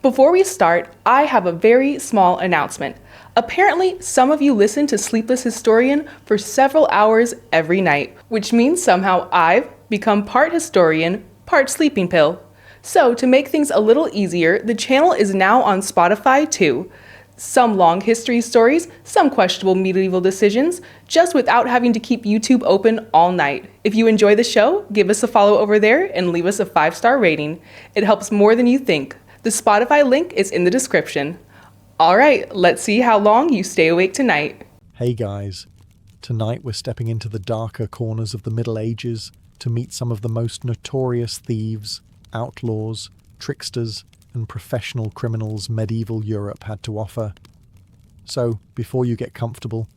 Before we start, I have a very small announcement. Apparently, some of you listen to Sleepless Historian for several hours every night, which means somehow I've become part historian, part sleeping pill. So, to make things a little easier, the channel is now on Spotify too. Some long history stories, some questionable medieval decisions, just without having to keep YouTube open all night. If you enjoy the show, give us a follow over there and leave us a 5-star rating. It helps more than you think. The Spotify link is in the description. Alright, let's see how long you stay awake tonight. Hey guys, tonight we're stepping into the darker corners of the Middle Ages to meet some of the most notorious thieves, outlaws, tricksters, and professional criminals medieval Europe had to offer. So, before you get comfortable,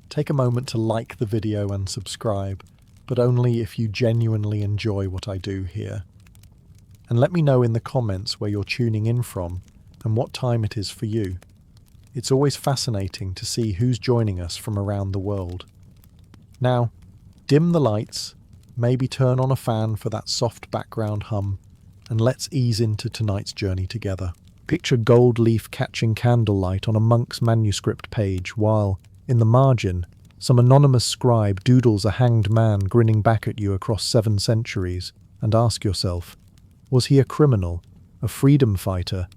take a moment to like the video and subscribe, but only if you genuinely enjoy what I do here. And let me know in the comments where you're tuning in from and what time it is for you. It's always fascinating to see who's joining us from around the world. Now, dim the lights, maybe turn on a fan for that soft background hum, and let's ease into tonight's journey together. Picture gold leaf catching candlelight on a monk's manuscript page while, in the margin, some anonymous scribe doodles a hanged man grinning back at you across 7 centuries, and ask yourself, was he a criminal, a freedom fighter,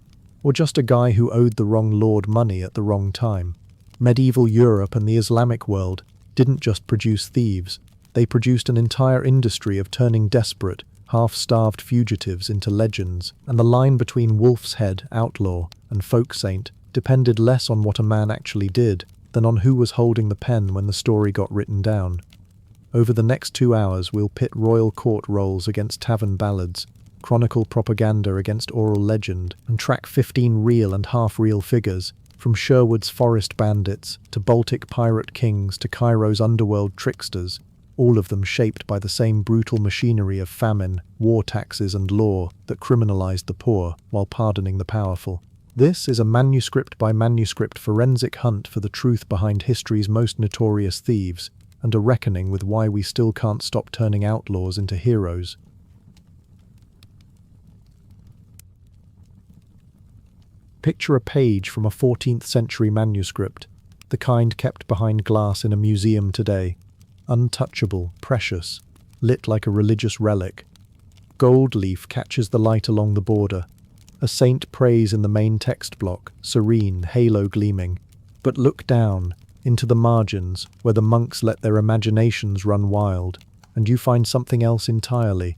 or just a guy who owed the wrong lord money at the wrong time? Medieval Europe and the Islamic world didn't just produce thieves, they produced an entire industry of turning desperate, half-starved fugitives into legends, and the line between wolf's head, outlaw, and folk saint depended less on what a man actually did than on who was holding the pen when the story got written down. Over the next 2 hours we'll pit royal court roles against tavern ballads, chronicle propaganda against oral legend, and track 15 real and half-real figures, from Sherwood's forest bandits to Baltic pirate kings to Cairo's underworld tricksters, all of them shaped by the same brutal machinery of famine, war taxes and law that criminalized the poor while pardoning the powerful. This is a manuscript-by-manuscript forensic hunt for the truth behind history's most notorious thieves, and a reckoning with why we still can't stop turning outlaws into heroes. Picture a page from a 14th century manuscript, the kind kept behind glass in a museum today. Untouchable, precious, lit like a religious relic. Gold leaf catches the light along the border. A saint prays in the main text block, serene, halo gleaming. But look down, into the margins, where the monks let their imaginations run wild, and you find something else entirely.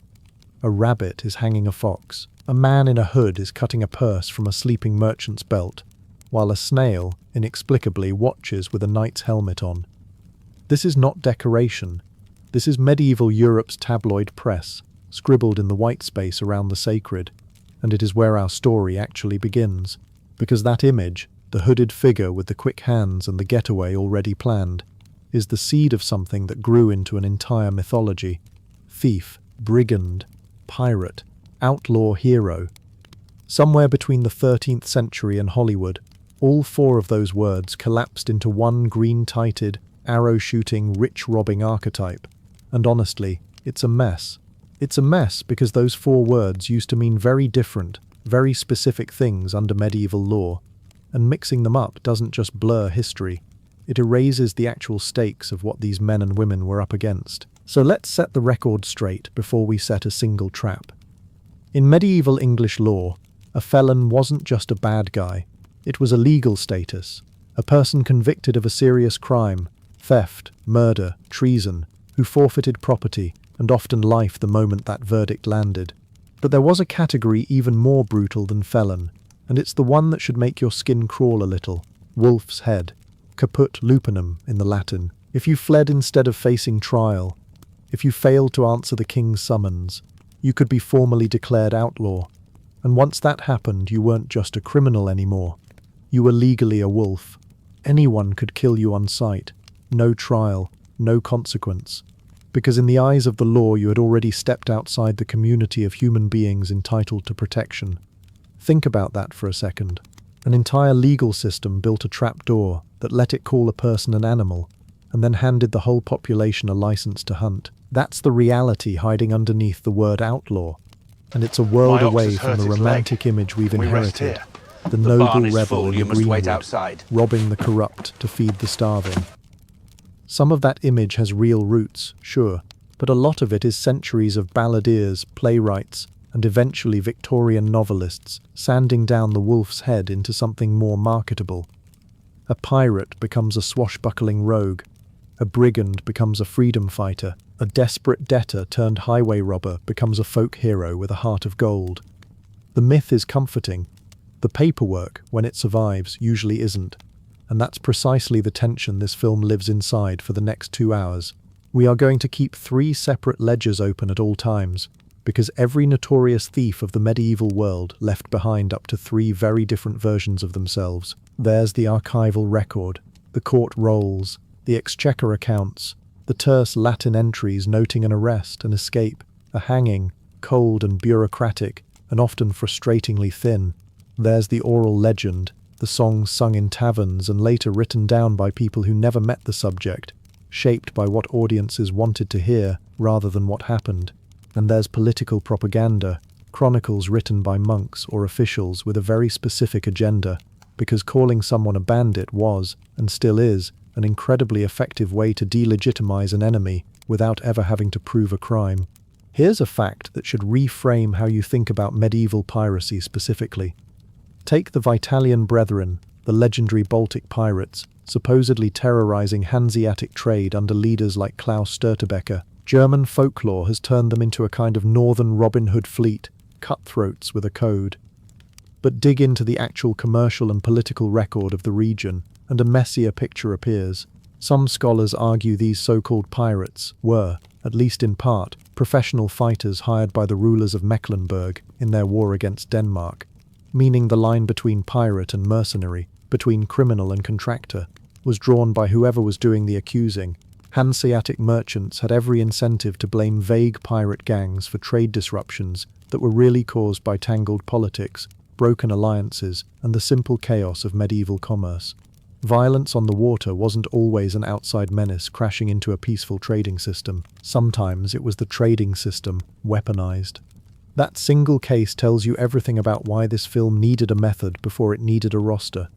A rabbit is hanging a fox. A man in a hood is cutting a purse from a sleeping merchant's belt, while a snail, inexplicably, watches with a knight's helmet on. This is not decoration. This is medieval Europe's tabloid press, scribbled in the white space around the sacred, and it is where our story actually begins, because that image, the hooded figure with the quick hands and the getaway already planned, is the seed of something that grew into an entire mythology. Thief, brigand, pirate, outlaw hero. Somewhere between the 13th century and Hollywood, all 4 of those words collapsed into one green-tighted, arrow-shooting, rich-robbing archetype. And honestly, it's a mess. It's a mess because those 4 words used to mean very different, very specific things under medieval law, and mixing them up doesn't just blur history, it erases the actual stakes of what these men and women were up against. So let's set the record straight before we set a single trap. In medieval English law, a felon wasn't just a bad guy. It was a legal status, a person convicted of a serious crime, theft, murder, treason, who forfeited property, and often life the moment that verdict landed. But there was a category even more brutal than felon, and it's the one that should make your skin crawl a little. Wolf's head. Caput lupinum in the Latin. If you fled instead of facing trial, if you failed to answer the king's summons, you could be formally declared outlaw. And once that happened, you weren't just a criminal anymore. You were legally a wolf. Anyone could kill you on sight. No trial, no consequence. Because in the eyes of the law you had already stepped outside the community of human beings entitled to protection. Think about that for a second. An entire legal system built a trapdoor that let it call a person an animal, and then handed the whole population a license to hunt. That's the reality hiding underneath the word outlaw, and it's a world away from the romantic image we've inherited. the The barn noble is rebel full, in you the must wait greenwood, outside. robbing the corrupt to feed the starving. Some of that image has real roots, sure, but a lot of it is centuries of balladeers, playwrights, and eventually Victorian novelists sanding down the wolf's head into something more marketable. A pirate becomes a swashbuckling rogue, a brigand becomes a freedom fighter, a desperate debtor turned highway robber becomes a folk hero with a heart of gold. The myth is comforting. The paperwork, when it survives, usually isn't. And that's precisely the tension this film lives inside for the next 2 hours. We are going to keep 3 separate ledgers open at all times, because every notorious thief of the medieval world left behind up to 3 very different versions of themselves. There's the archival record, the court rolls, the exchequer accounts, the terse Latin entries noting an arrest, an escape, a hanging, cold and bureaucratic, and often frustratingly thin. There's the oral legend, the songs sung in taverns and later written down by people who never met the subject, shaped by what audiences wanted to hear rather than what happened. And there's political propaganda, chronicles written by monks or officials with a very specific agenda, because calling someone a bandit was, and still is, an incredibly effective way to delegitimize an enemy without ever having to prove a crime. Here's a fact that should reframe how you think about medieval piracy specifically. Take the Vitalian Brethren, the legendary Baltic pirates, supposedly terrorizing Hanseatic trade under leaders like Klaus Störtebeker. German folklore has turned them into a kind of northern Robin Hood fleet, cutthroats with a code. But dig into the actual commercial and political record of the region, and a messier picture appears. Some scholars argue these so-called pirates were, at least in part, professional fighters hired by the rulers of Mecklenburg in their war against Denmark, meaning the line between pirate and mercenary, between criminal and contractor, was drawn by whoever was doing the accusing. Hanseatic merchants had every incentive to blame vague pirate gangs for trade disruptions that were really caused by tangled politics, broken alliances, and the simple chaos of medieval commerce. Violence on the water wasn't always an outside menace crashing into a peaceful trading system. Sometimes it was the trading system, weaponized. That single case tells you everything about why this film needed a method before it needed a roster.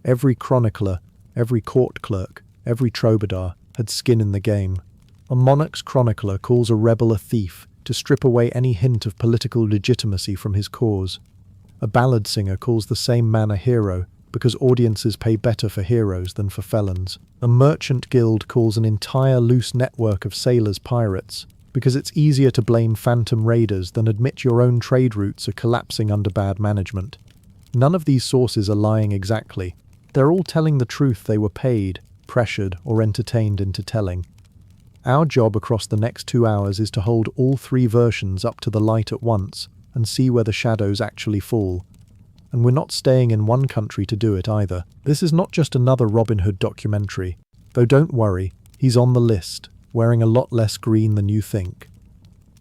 Every chronicler, every court clerk, every troubadour had skin in the game. A monarch's chronicler calls a rebel a thief to strip away any hint of political legitimacy from his cause. A ballad singer calls the same man a hero because audiences pay better for heroes than for felons. A merchant guild calls an entire loose network of sailors pirates because it's easier to blame phantom raiders than admit your own trade routes are collapsing under bad management. None of these sources are lying exactly. They're all telling the truth they were paid, pressured, or entertained into telling. Our job across the next 2 hours is to hold all 3 versions up to the light at once and see where the shadows actually fall. And we're not staying in one country to do it either. This is not just another Robin Hood documentary, though don't worry, he's on the list, wearing a lot less green than you think.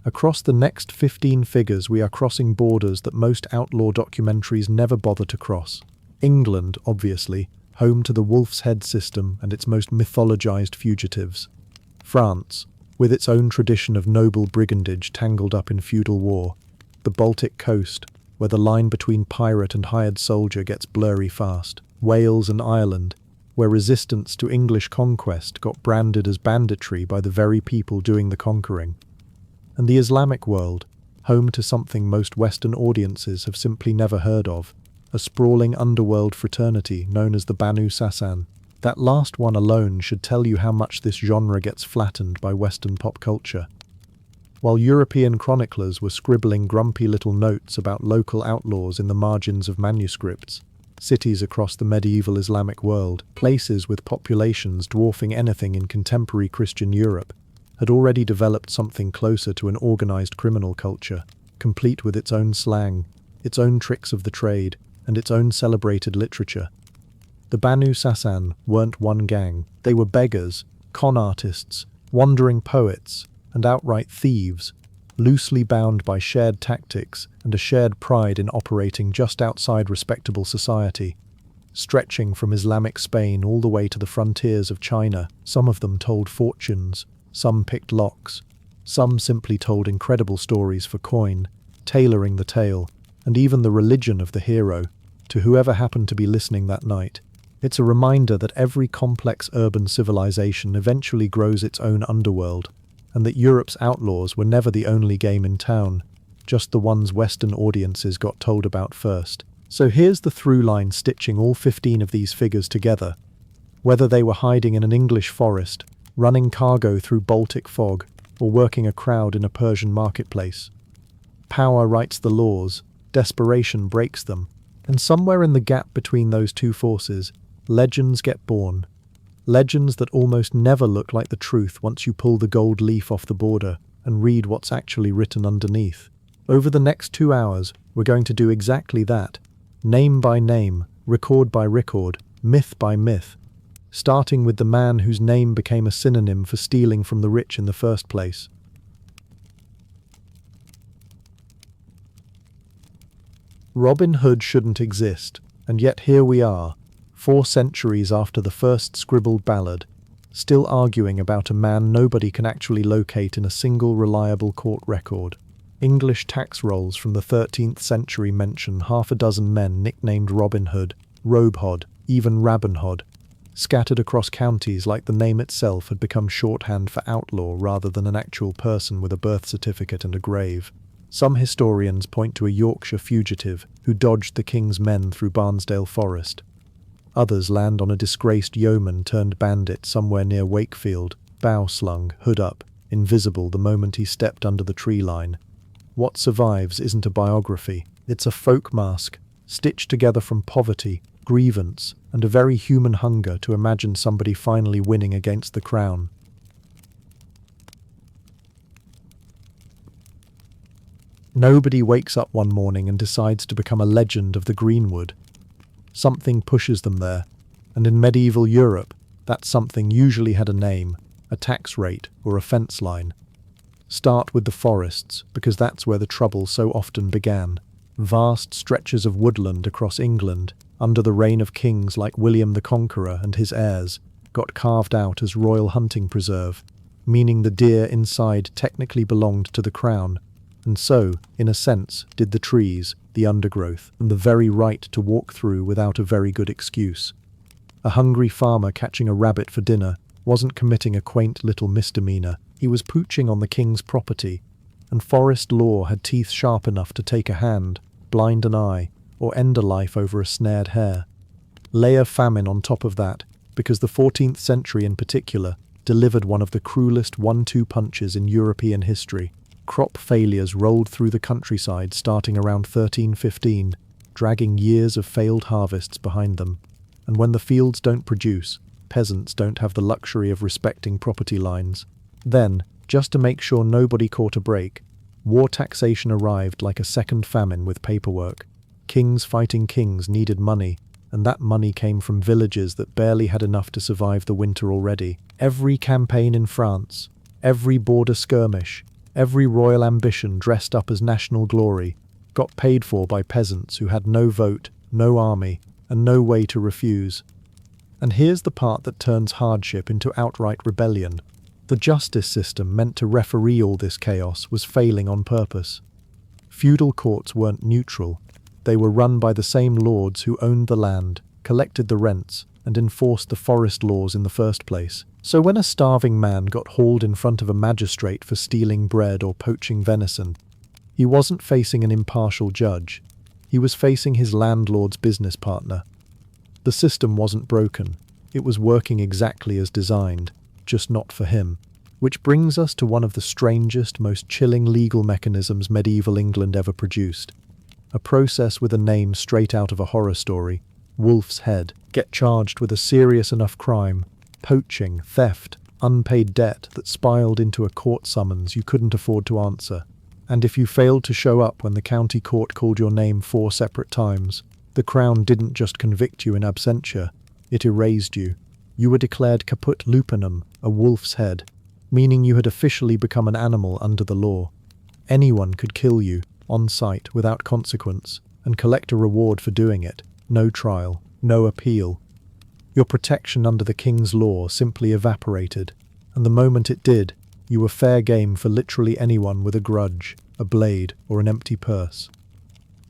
Across the next 15 figures we are crossing borders that most outlaw documentaries never bother to cross. England, obviously, home to the Wolf's Head system and its most mythologized fugitives. France, with its own tradition of noble brigandage tangled up in feudal war. The Baltic coast, where the line between pirate and hired soldier gets blurry fast. Wales and Ireland, where resistance to English conquest got branded as banditry by the very people doing the conquering. And the Islamic world, home to something most Western audiences have simply never heard of, a sprawling underworld fraternity known as the Banu Sassan. That last one alone should tell you how much this genre gets flattened by Western pop culture. While European chroniclers were scribbling grumpy little notes about local outlaws in the margins of manuscripts, cities across the medieval Islamic world, places with populations dwarfing anything in contemporary Christian Europe, had already developed something closer to an organized criminal culture, complete with its own slang, its own tricks of the trade, and its own celebrated literature. The Banu Sassan weren't one gang. They were beggars, con artists, wandering poets, and outright thieves, loosely bound by shared tactics and a shared pride in operating just outside respectable society. Stretching from Islamic Spain all the way to the frontiers of China, some of them told fortunes, some picked locks, some simply told incredible stories for coin, tailoring the tale, and even the religion of the hero, to whoever happened to be listening that night. It's a reminder that every complex urban civilization eventually grows its own underworld, and that Europe's outlaws were never the only game in town, just the ones Western audiences got told about first. So here's the through line stitching all 15 of these figures together. Whether they were hiding in an English forest, running cargo through Baltic fog, or working a crowd in a Persian marketplace. Power writes the laws, desperation breaks them, and somewhere in the gap between those two forces, legends get born. Legends that almost never look like the truth once you pull the gold leaf off the border and read what's actually written underneath. Over the next 2 hours, we're going to do exactly that. Name by name, record by record, myth by myth, starting with the man whose name became a synonym for stealing from the rich in the first place. Robin Hood shouldn't exist, and yet here we are, 4 centuries after the first scribbled ballad, still arguing about a man nobody can actually locate in a single reliable court record. English tax rolls from the 13th century mention half a dozen men nicknamed Robin Hood, Robhod, even Rabenhod, scattered across counties like the name itself had become shorthand for outlaw rather than an actual person with a birth certificate and a grave. Some historians point to a Yorkshire fugitive who dodged the king's men through Barnsdale Forest. Others land on a disgraced yeoman turned bandit somewhere near Wakefield, bow slung, hood up, invisible the moment he stepped under the tree line. What survives isn't a biography, it's a folk mask, stitched together from poverty, grievance, and a very human hunger to imagine somebody finally winning against the crown. Nobody wakes up one morning and decides to become a legend of the Greenwood. Something pushes them there, and in medieval Europe, that something usually had a name, a tax rate, or a fence line. Start with the forests, because that's where the trouble so often began. Vast stretches of woodland across England, under the reign of kings like William the Conqueror and his heirs, got carved out as royal hunting preserve, meaning the deer inside technically belonged to the crown, and so, in a sense, did the trees, the undergrowth, and the very right to walk through without a very good excuse. A hungry farmer catching a rabbit for dinner wasn't committing a quaint little misdemeanor, he was pooching on the king's property, and forest law had teeth sharp enough to take a hand, blind an eye, or end a life over a snared hare. Layer famine on top of that, because the 14th century in particular delivered one of the cruelest 1-2 punches in European history. Crop failures rolled through the countryside starting around 1315, dragging years of failed harvests behind them. And when the fields don't produce, peasants don't have the luxury of respecting property lines. Then, just to make sure nobody caught a break, war taxation arrived like a second famine with paperwork. Kings fighting kings needed money, and that money came from villages that barely had enough to survive the winter already. Every campaign in France, every border skirmish, every royal ambition dressed up as national glory, got paid for by peasants who had no vote, no army, and no way to refuse. And here's the part that turns hardship into outright rebellion. The justice system meant to referee all this chaos was failing on purpose. Feudal courts weren't neutral. They were run by the same lords who owned the land, collected the rents, and enforced the forest laws in the first place. So when a starving man got hauled in front of a magistrate for stealing bread or poaching venison, he wasn't facing an impartial judge. He was facing his landlord's business partner. The system wasn't broken. It was working exactly as designed, just not for him. Which brings us to one of the strangest, most chilling legal mechanisms medieval England ever produced. A process with a name straight out of a horror story. Wolf's Head. Get charged with a serious enough crime, poaching, theft, unpaid debt that spiraled into a court summons you couldn't afford to answer. And if you failed to show up when the county court called your name 4 separate times, the Crown didn't just convict you in absentia, it erased you. You were declared caput lupinum, a wolf's head, meaning you had officially become an animal under the law. Anyone could kill you, on sight, without consequence, and collect a reward for doing it. No trial, no appeal. Your protection under the king's law simply evaporated, and the moment it did, you were fair game for literally anyone with a grudge, a blade, or an empty purse.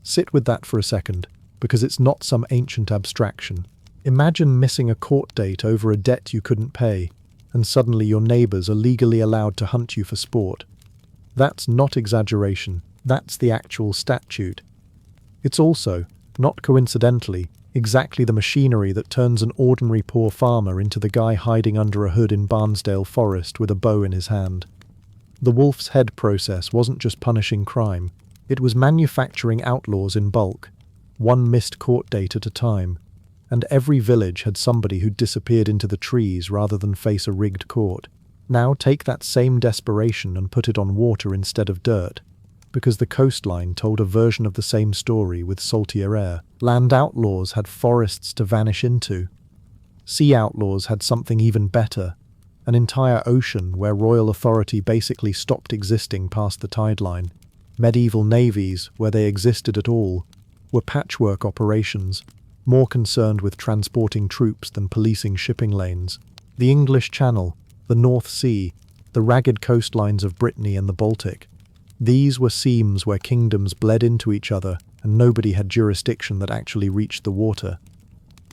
Sit with that for a second, because it's not some ancient abstraction. Imagine missing a court date over a debt you couldn't pay, and suddenly your neighbors are legally allowed to hunt you for sport. That's not exaggeration, that's the actual statute. It's also, not coincidentally, exactly the machinery that turns an ordinary poor farmer into the guy hiding under a hood in Barnsdale Forest with a bow in his hand. The wolf's head process wasn't just punishing crime, it was manufacturing outlaws in bulk, one missed court date at a time, and every village had somebody who'd disappeared into the trees rather than face a rigged court. Now take that same desperation and put it on water instead of dirt, because the coastline told a version of the same story with saltier air. Land outlaws had forests to vanish into. Sea outlaws had something even better, an entire ocean where royal authority basically stopped existing past the tide line. Medieval navies, where they existed at all, were patchwork operations, more concerned with transporting troops than policing shipping lanes. The English Channel, the North Sea, the ragged coastlines of Brittany and the Baltic. These were seams where kingdoms bled into each other and nobody had jurisdiction that actually reached the water.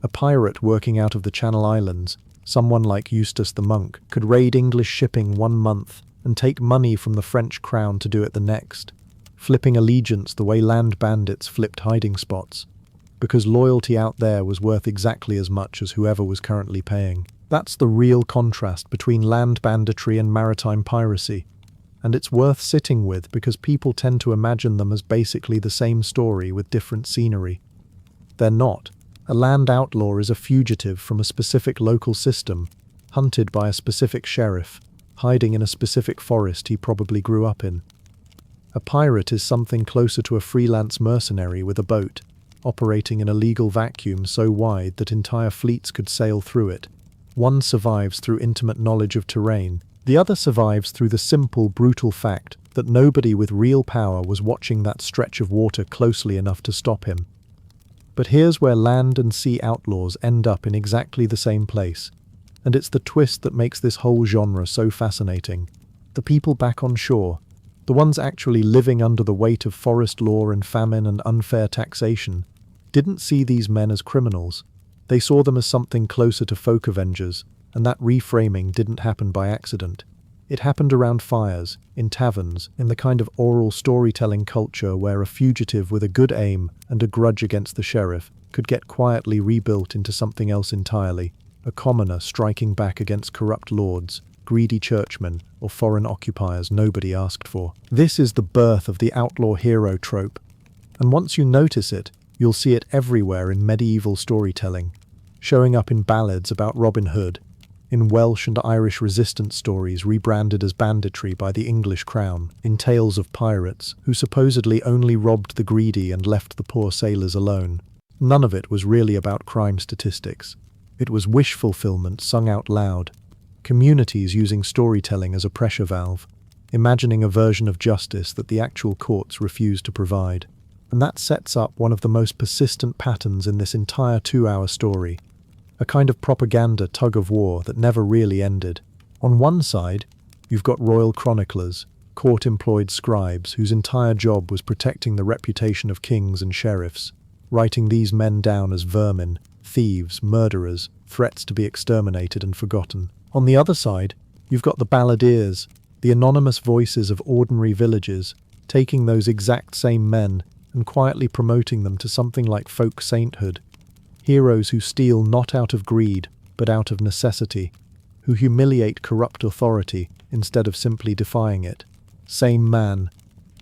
A pirate working out of the Channel Islands, someone like Eustace the monk, could raid English shipping 1 month and take money from the French crown to do it the next, flipping allegiance the way land bandits flipped hiding spots, because loyalty out there was worth exactly as much as whoever was currently paying. That's the real contrast between land banditry and maritime piracy, and it's worth sitting with because people tend to imagine them as basically the same story with different scenery. They're not. A land outlaw is a fugitive from a specific local system, hunted by a specific sheriff, hiding in a specific forest he probably grew up in. A pirate is something closer to a freelance mercenary with a boat, operating in a legal vacuum so wide that entire fleets could sail through it. One survives through intimate knowledge of terrain, the other survives through the simple, brutal fact that nobody with real power was watching that stretch of water closely enough to stop him. But here's where land and sea outlaws end up in exactly the same place, and it's the twist that makes this whole genre so fascinating. The people back on shore, the ones actually living under the weight of forest law and famine and unfair taxation, didn't see these men as criminals. They saw them as something closer to folk avengers, and that reframing didn't happen by accident. It happened around fires, in taverns, in the kind of oral storytelling culture where a fugitive with a good aim and a grudge against the sheriff could get quietly rebuilt into something else entirely, a commoner striking back against corrupt lords, greedy churchmen, or foreign occupiers nobody asked for. This is the birth of the outlaw hero trope, and once you notice it, you'll see it everywhere in medieval storytelling, showing up in ballads about Robin Hood, in Welsh and Irish resistance stories rebranded as banditry by the English crown, in tales of pirates who supposedly only robbed the greedy and left the poor sailors alone. None of it was really about crime statistics. It was wish fulfillment sung out loud, communities using storytelling as a pressure valve, imagining a version of justice that the actual courts refused to provide. And that sets up one of the most persistent patterns in this entire 2-hour story, a kind of propaganda tug-of-war that never really ended. On one side, you've got royal chroniclers, court-employed scribes whose entire job was protecting the reputation of kings and sheriffs, writing these men down as vermin, thieves, murderers, threats to be exterminated and forgotten. On the other side, you've got the balladeers, the anonymous voices of ordinary villages, taking those exact same men and quietly promoting them to something like folk sainthood. Heroes who steal not out of greed, but out of necessity, who humiliate corrupt authority instead of simply defying it. Same man,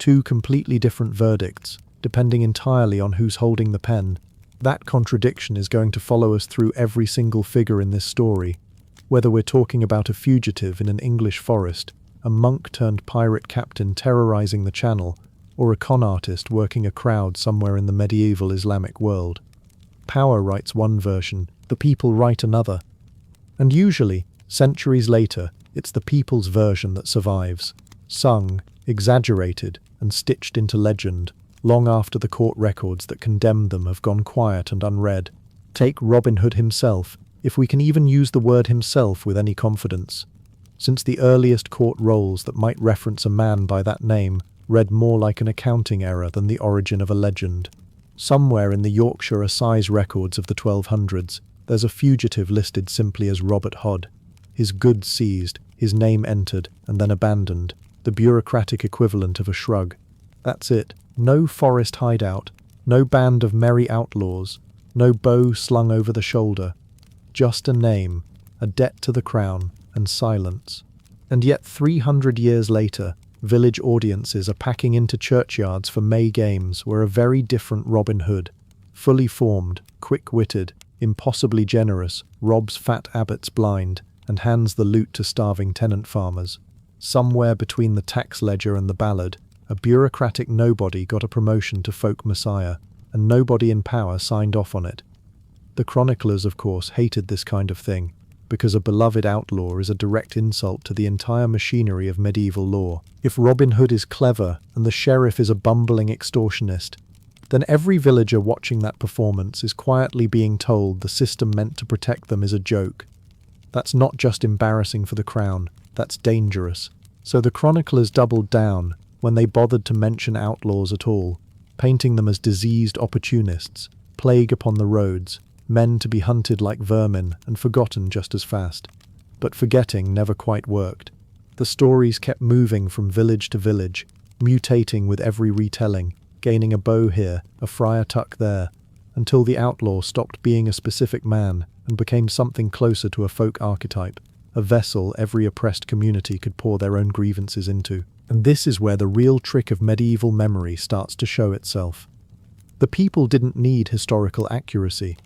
2 completely different verdicts, depending entirely on who's holding the pen. That contradiction is going to follow us through every single figure in this story, whether we're talking about a fugitive in an English forest, a monk-turned-pirate captain terrorizing the Channel, or a con artist working a crowd somewhere in the medieval Islamic world. Power writes one version, the people write another. And usually, centuries later, it's the people's version that survives, sung, exaggerated, and stitched into legend, long after the court records that condemned them have gone quiet and unread. Take Robin Hood himself, if we can even use the word himself with any confidence, since the earliest court rolls that might reference a man by that name read more like an accounting error than the origin of a legend. Somewhere in the Yorkshire Assize records of the 1200s, there's a fugitive listed simply as Robert Hod. His goods seized, his name entered, and then abandoned, the bureaucratic equivalent of a shrug. That's it. No forest hideout, no band of merry outlaws, no bow slung over the shoulder. Just a name, a debt to the crown, and silence. And yet 300 years later, village audiences are packing into churchyards for May games where a very different Robin Hood, fully formed, quick-witted, impossibly generous, robs fat abbots blind and hands the loot to starving tenant farmers. Somewhere between the tax ledger and the ballad, a bureaucratic nobody got a promotion to folk messiah, and nobody in power signed off on it. The chroniclers, of course, hated this kind of thing, because a beloved outlaw is a direct insult to the entire machinery of medieval law. If Robin Hood is clever and the sheriff is a bumbling extortionist, then every villager watching that performance is quietly being told the system meant to protect them is a joke. That's not just embarrassing for the crown, that's dangerous. So the chroniclers doubled down when they bothered to mention outlaws at all, painting them as diseased opportunists, plague upon the roads, men to be hunted like vermin and forgotten just as fast. But forgetting never quite worked. The stories kept moving from village to village, mutating with every retelling, gaining a bow here, a friar tuck there, until the outlaw stopped being a specific man and became something closer to a folk archetype, a vessel every oppressed community could pour their own grievances into. And this is where the real trick of medieval memory starts to show itself. The people didn't need historical accuracy.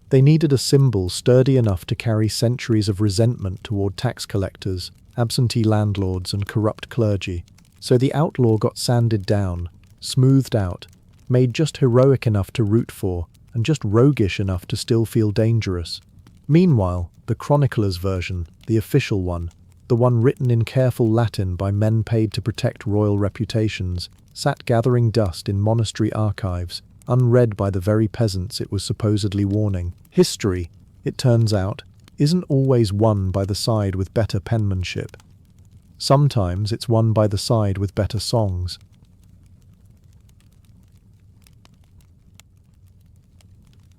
They needed a symbol sturdy enough to carry centuries of resentment toward tax collectors, absentee landlords, and corrupt clergy. So the outlaw got sanded down, smoothed out, made just heroic enough to root for, and just roguish enough to still feel dangerous. Meanwhile, the chronicler's version, the official one, the one written in careful Latin by men paid to protect royal reputations, sat gathering dust in monastery archives, unread by the very peasants it was supposedly warning. History, it turns out, isn't always won by the side with better penmanship. Sometimes it's won by the side with better songs.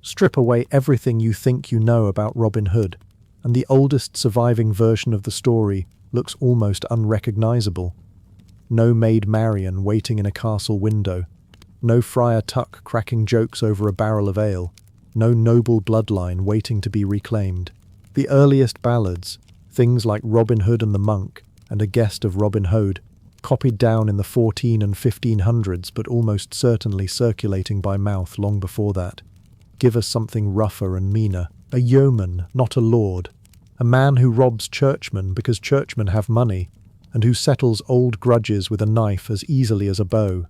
Strip away everything you think you know about Robin Hood, and the oldest surviving version of the story looks almost unrecognizable. No Maid Marian waiting in a castle window, no Friar Tuck cracking jokes over a barrel of ale, no noble bloodline waiting to be reclaimed. The earliest ballads, things like Robin Hood and the Monk and A Guest of Robin Hood, copied down in the 14 and 1500s but almost certainly circulating by mouth long before that, give us something rougher and meaner. A yeoman, not a lord. A man who robs churchmen because churchmen have money, and who settles old grudges with a knife as easily as a bow.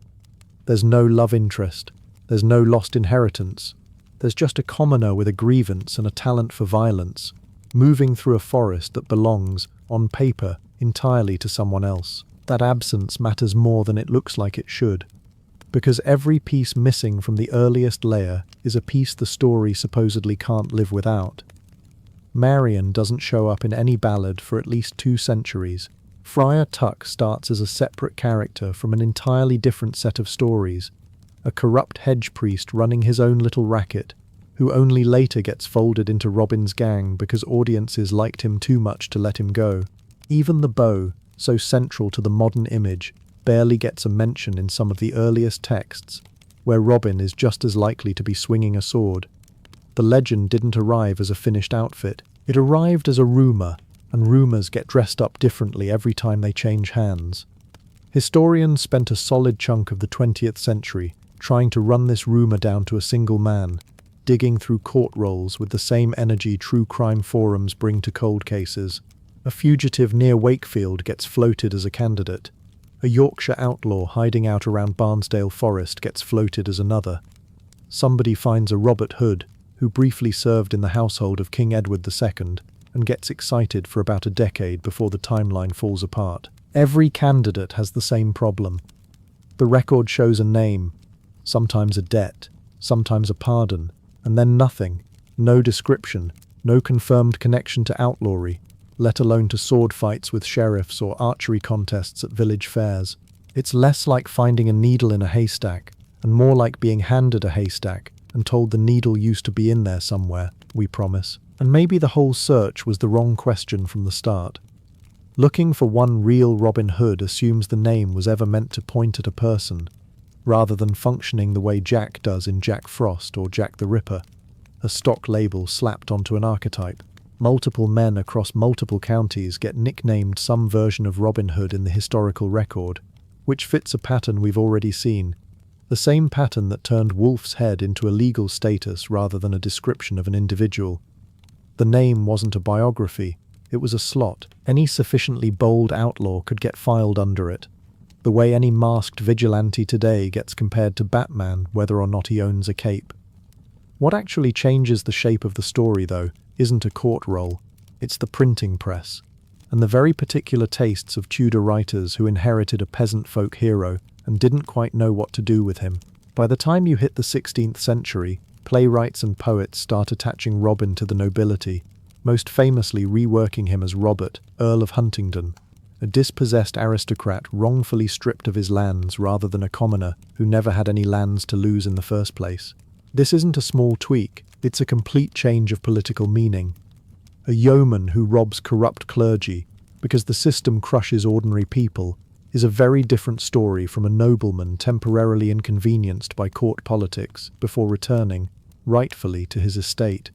There's no love interest. There's no lost inheritance. There's just a commoner with a grievance and a talent for violence, moving through a forest that belongs, on paper, entirely to someone else. That absence matters more than it looks like it should, because every piece missing from the earliest layer is a piece the story supposedly can't live without. Marian doesn't show up in any ballad for at least 2 centuries. Friar Tuck starts as a separate character from an entirely different set of stories, a corrupt hedge priest running his own little racket, who only later gets folded into Robin's gang because audiences liked him too much to let him go. Even the bow, so central to the modern image, barely gets a mention in some of the earliest texts, where Robin is just as likely to be swinging a sword. The legend didn't arrive as a finished outfit. It arrived as a rumour, and rumours get dressed up differently every time they change hands. Historians spent a solid chunk of the 20th century trying to run this rumour down to a single man, digging through court rolls with the same energy true crime forums bring to cold cases. A fugitive near Wakefield gets floated as a candidate. A Yorkshire outlaw hiding out around Barnsdale Forest gets floated as another. Somebody finds a Robert Hood, who briefly served in the household of King Edward II, and gets excited for about a decade before the timeline falls apart. Every candidate has the same problem. The record shows a name, sometimes a debt, sometimes a pardon, and then nothing. No description, no confirmed connection to outlawry, let alone to sword fights with sheriffs or archery contests at village fairs. It's less like finding a needle in a haystack, and more like being handed a haystack and told the needle used to be in there somewhere, we promise. And maybe the whole search was the wrong question from the start. Looking for one real Robin Hood assumes the name was ever meant to point at a person, rather than functioning the way Jack does in Jack Frost or Jack the Ripper, a stock label slapped onto an archetype. Multiple men across multiple counties get nicknamed some version of Robin Hood in the historical record, which fits a pattern we've already seen, the same pattern that turned Wolf's head into a legal status rather than a description of an individual. The name wasn't a biography, it was a slot. Any sufficiently bold outlaw could get filed under it, the way any masked vigilante today gets compared to Batman whether or not he owns a cape. What actually changes the shape of the story, though, isn't a court roll, it's the printing press, and the very particular tastes of Tudor writers who inherited a peasant folk hero and didn't quite know what to do with him. By the time you hit the 16th century, playwrights and poets start attaching Robin to the nobility, most famously reworking him as Robert, Earl of Huntingdon, a dispossessed aristocrat wrongfully stripped of his lands rather than a commoner who never had any lands to lose in the first place. This isn't a small tweak, it's a complete change of political meaning. A yeoman who robs corrupt clergy because the system crushes ordinary people is a very different story from a nobleman temporarily inconvenienced by court politics before returning, rightfully, to his estate.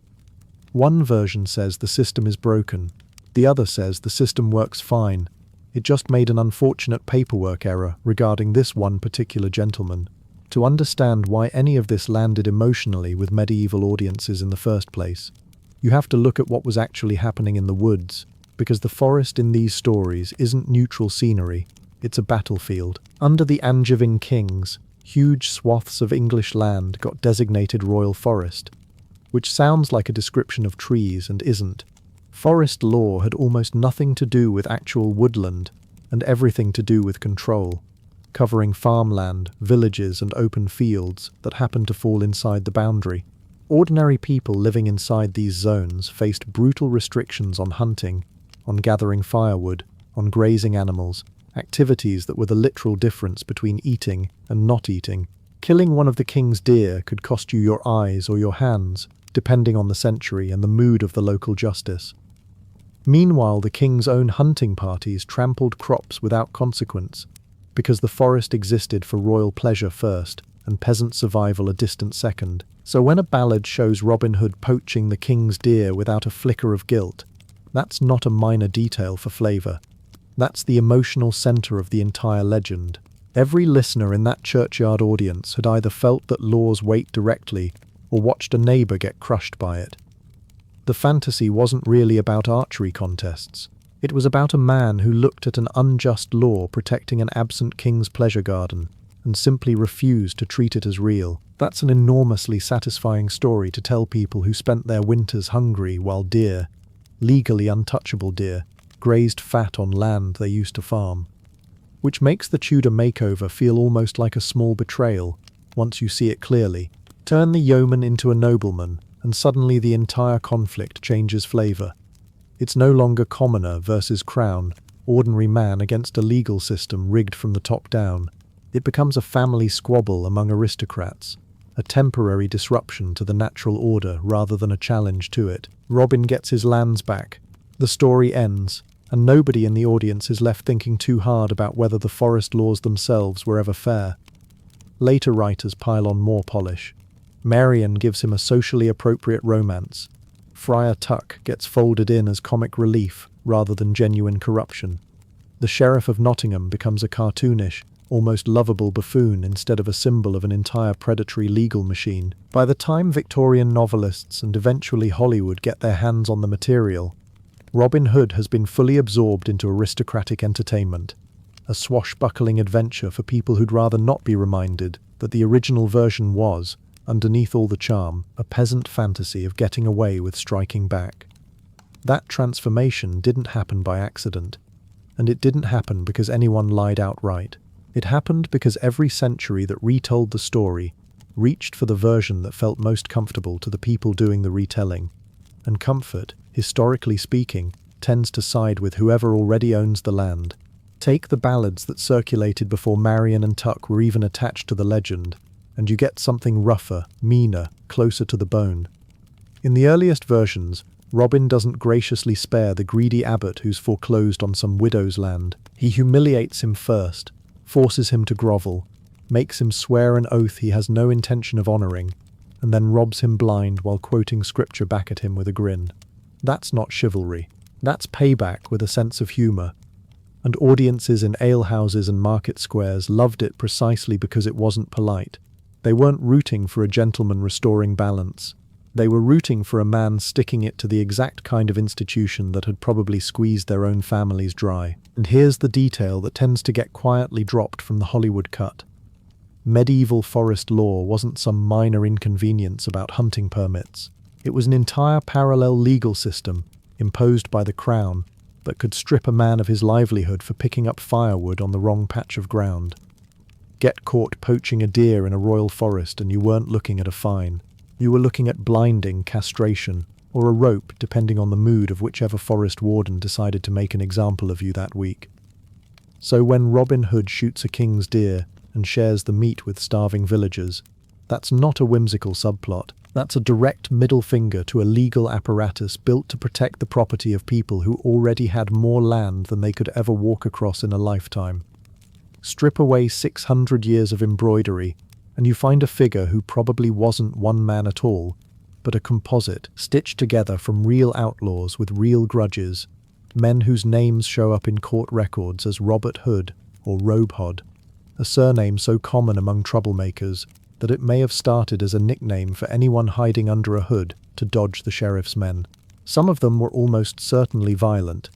One version says the system is broken, the other says the system works fine. It just made an unfortunate paperwork error regarding this one particular gentleman. To understand why any of this landed emotionally with medieval audiences in the first place, you have to look at what was actually happening in the woods, because the forest in these stories isn't neutral scenery, it's a battlefield. Under the Angevin kings, huge swaths of English land got designated royal forest, which sounds like a description of trees and isn't. Forest law had almost nothing to do with actual woodland and everything to do with control, covering farmland, villages and open fields that happened to fall inside the boundary. Ordinary people living inside these zones faced brutal restrictions on hunting, on gathering firewood, on grazing animals, activities that were the literal difference between eating and not eating. Killing one of the king's deer could cost you your eyes or your hands, depending on the century and the mood of the local justice. Meanwhile, the king's own hunting parties trampled crops without consequence, because the forest existed for royal pleasure first and peasant survival a distant second. So when a ballad shows Robin Hood poaching the king's deer without a flicker of guilt, that's not a minor detail for flavour. That's the emotional centre of the entire legend. Every listener in that churchyard audience had either felt that law's weight directly or watched a neighbour get crushed by it. The fantasy wasn't really about archery contests. It was about a man who looked at an unjust law protecting an absent king's pleasure garden and simply refused to treat it as real. That's an enormously satisfying story to tell people who spent their winters hungry while deer, legally untouchable deer, grazed fat on land they used to farm. Which makes the Tudor makeover feel almost like a small betrayal, once you see it clearly. Turn the yeoman into a nobleman, and suddenly the entire conflict changes flavour. It's no longer commoner versus crown, ordinary man against a legal system rigged from the top down. It becomes a family squabble among aristocrats, a temporary disruption to the natural order rather than a challenge to it. Robin gets his lands back. The story ends, and nobody in the audience is left thinking too hard about whether the forest laws themselves were ever fair. Later writers pile on more polish. Marian gives him a socially appropriate romance. Friar Tuck gets folded in as comic relief rather than genuine corruption. The Sheriff of Nottingham becomes a cartoonish, almost lovable buffoon instead of a symbol of an entire predatory legal machine. By the time Victorian novelists and eventually Hollywood get their hands on the material, Robin Hood has been fully absorbed into aristocratic entertainment, a swashbuckling adventure for people who'd rather not be reminded that the original version was, underneath all the charm, a peasant fantasy of getting away with striking back. That transformation didn't happen by accident, and it didn't happen because anyone lied outright. It happened because every century that retold the story reached for the version that felt most comfortable to the people doing the retelling, and comfort, historically speaking, tends to side with whoever already owns the land. Take the ballads that circulated before Marian and Tuck were even attached to the legend, and you get something rougher, meaner, closer to the bone. In the earliest versions, Robin doesn't graciously spare the greedy abbot who's foreclosed on some widow's land. He humiliates him first, forces him to grovel, makes him swear an oath he has no intention of honouring, and then robs him blind while quoting scripture back at him with a grin. That's not chivalry. That's payback with a sense of humour. And audiences in alehouses and market squares loved it precisely because it wasn't polite. They weren't rooting for a gentleman restoring balance. They were rooting for a man sticking it to the exact kind of institution that had probably squeezed their own families dry. And here's the detail that tends to get quietly dropped from the Hollywood cut. Medieval forest law wasn't some minor inconvenience about hunting permits. It was an entire parallel legal system imposed by the crown that could strip a man of his livelihood for picking up firewood on the wrong patch of ground. Get caught poaching a deer in a royal forest and you weren't looking at a fine. You were looking at blinding, castration, or a rope depending on the mood of whichever forest warden decided to make an example of you that week. So when Robin Hood shoots a king's deer and shares the meat with starving villagers, that's not a whimsical subplot. That's a direct middle finger to a legal apparatus built to protect the property of people who already had more land than they could ever walk across in a lifetime. Strip away 600 years of embroidery, and you find a figure who probably wasn't one man at all, but a composite stitched together from real outlaws with real grudges, men whose names show up in court records as Robert Hood or Robehod, a surname so common among troublemakers that it may have started as a nickname for anyone hiding under a hood to dodge the sheriff's men. Some of them were almost certainly violent.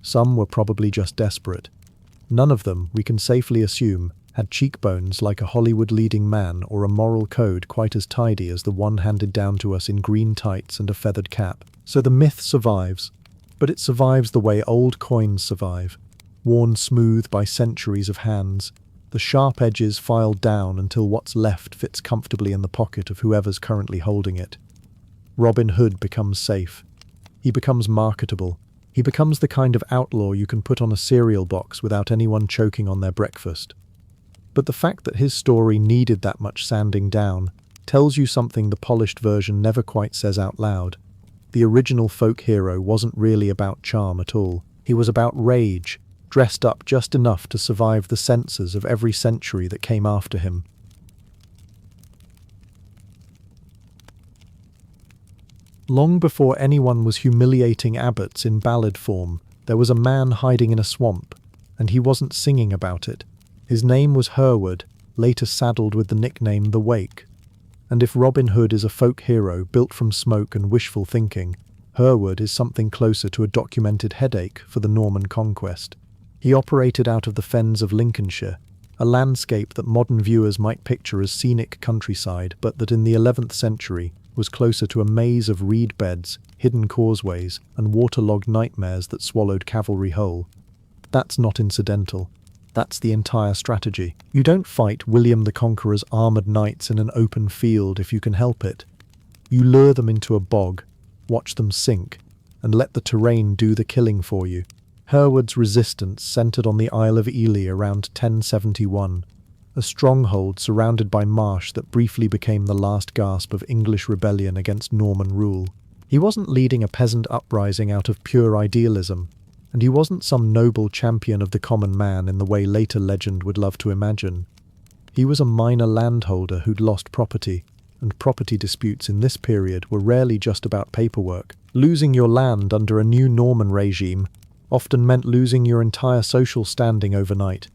Some were probably just desperate. None of them, we can safely assume, had cheekbones like a Hollywood leading man or a moral code quite as tidy as the one handed down to us in green tights and a feathered cap. So the myth survives, but it survives the way old coins survive, worn smooth by centuries of hands, the sharp edges filed down until what's left fits comfortably in the pocket of whoever's currently holding it. Robin Hood becomes safe. He becomes marketable. He becomes the kind of outlaw you can put on a cereal box without anyone choking on their breakfast. But the fact that his story needed that much sanding down tells you something the polished version never quite says out loud. The original folk hero wasn't really about charm at all. He was about rage, dressed up just enough to survive the censors of every century that came after him. Long before anyone was humiliating abbots in ballad form, there was a man hiding in a swamp, and he wasn't singing about it. His name was Hereward, later saddled with the nickname The Wake. And if Robin Hood is a folk hero built from smoke and wishful thinking, Hereward is something closer to a documented headache for the Norman conquest. He operated out of the fens of Lincolnshire, a landscape that modern viewers might picture as scenic countryside, but that in the 11th century was closer to a maze of reed beds, hidden causeways, and waterlogged nightmares that swallowed cavalry whole. That's not incidental. That's the entire strategy. You don't fight William the Conqueror's armoured knights in an open field if you can help it. You lure them into a bog, watch them sink, and let the terrain do the killing for you. Hereward's resistance centred on the Isle of Ely around 1071, a stronghold surrounded by marsh that briefly became the last gasp of English rebellion against Norman rule. He wasn't leading a peasant uprising out of pure idealism, and he wasn't some noble champion of the common man in the way later legend would love to imagine. He was a minor landholder who'd lost property, and property disputes in this period were rarely just about paperwork. Losing your land under a new Norman regime often meant losing your entire social standing overnight,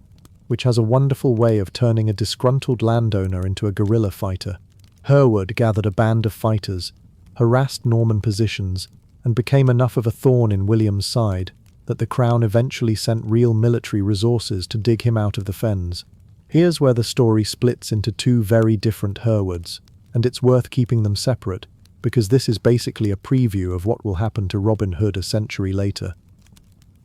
which has a wonderful way of turning a disgruntled landowner into a guerrilla fighter. Hereward gathered a band of fighters, harassed Norman positions, and became enough of a thorn in William's side that the crown eventually sent real military resources to dig him out of the fens. Here's where the story splits into two very different Herwards, and it's worth keeping them separate, because this is basically a preview of what will happen to Robin Hood a century later.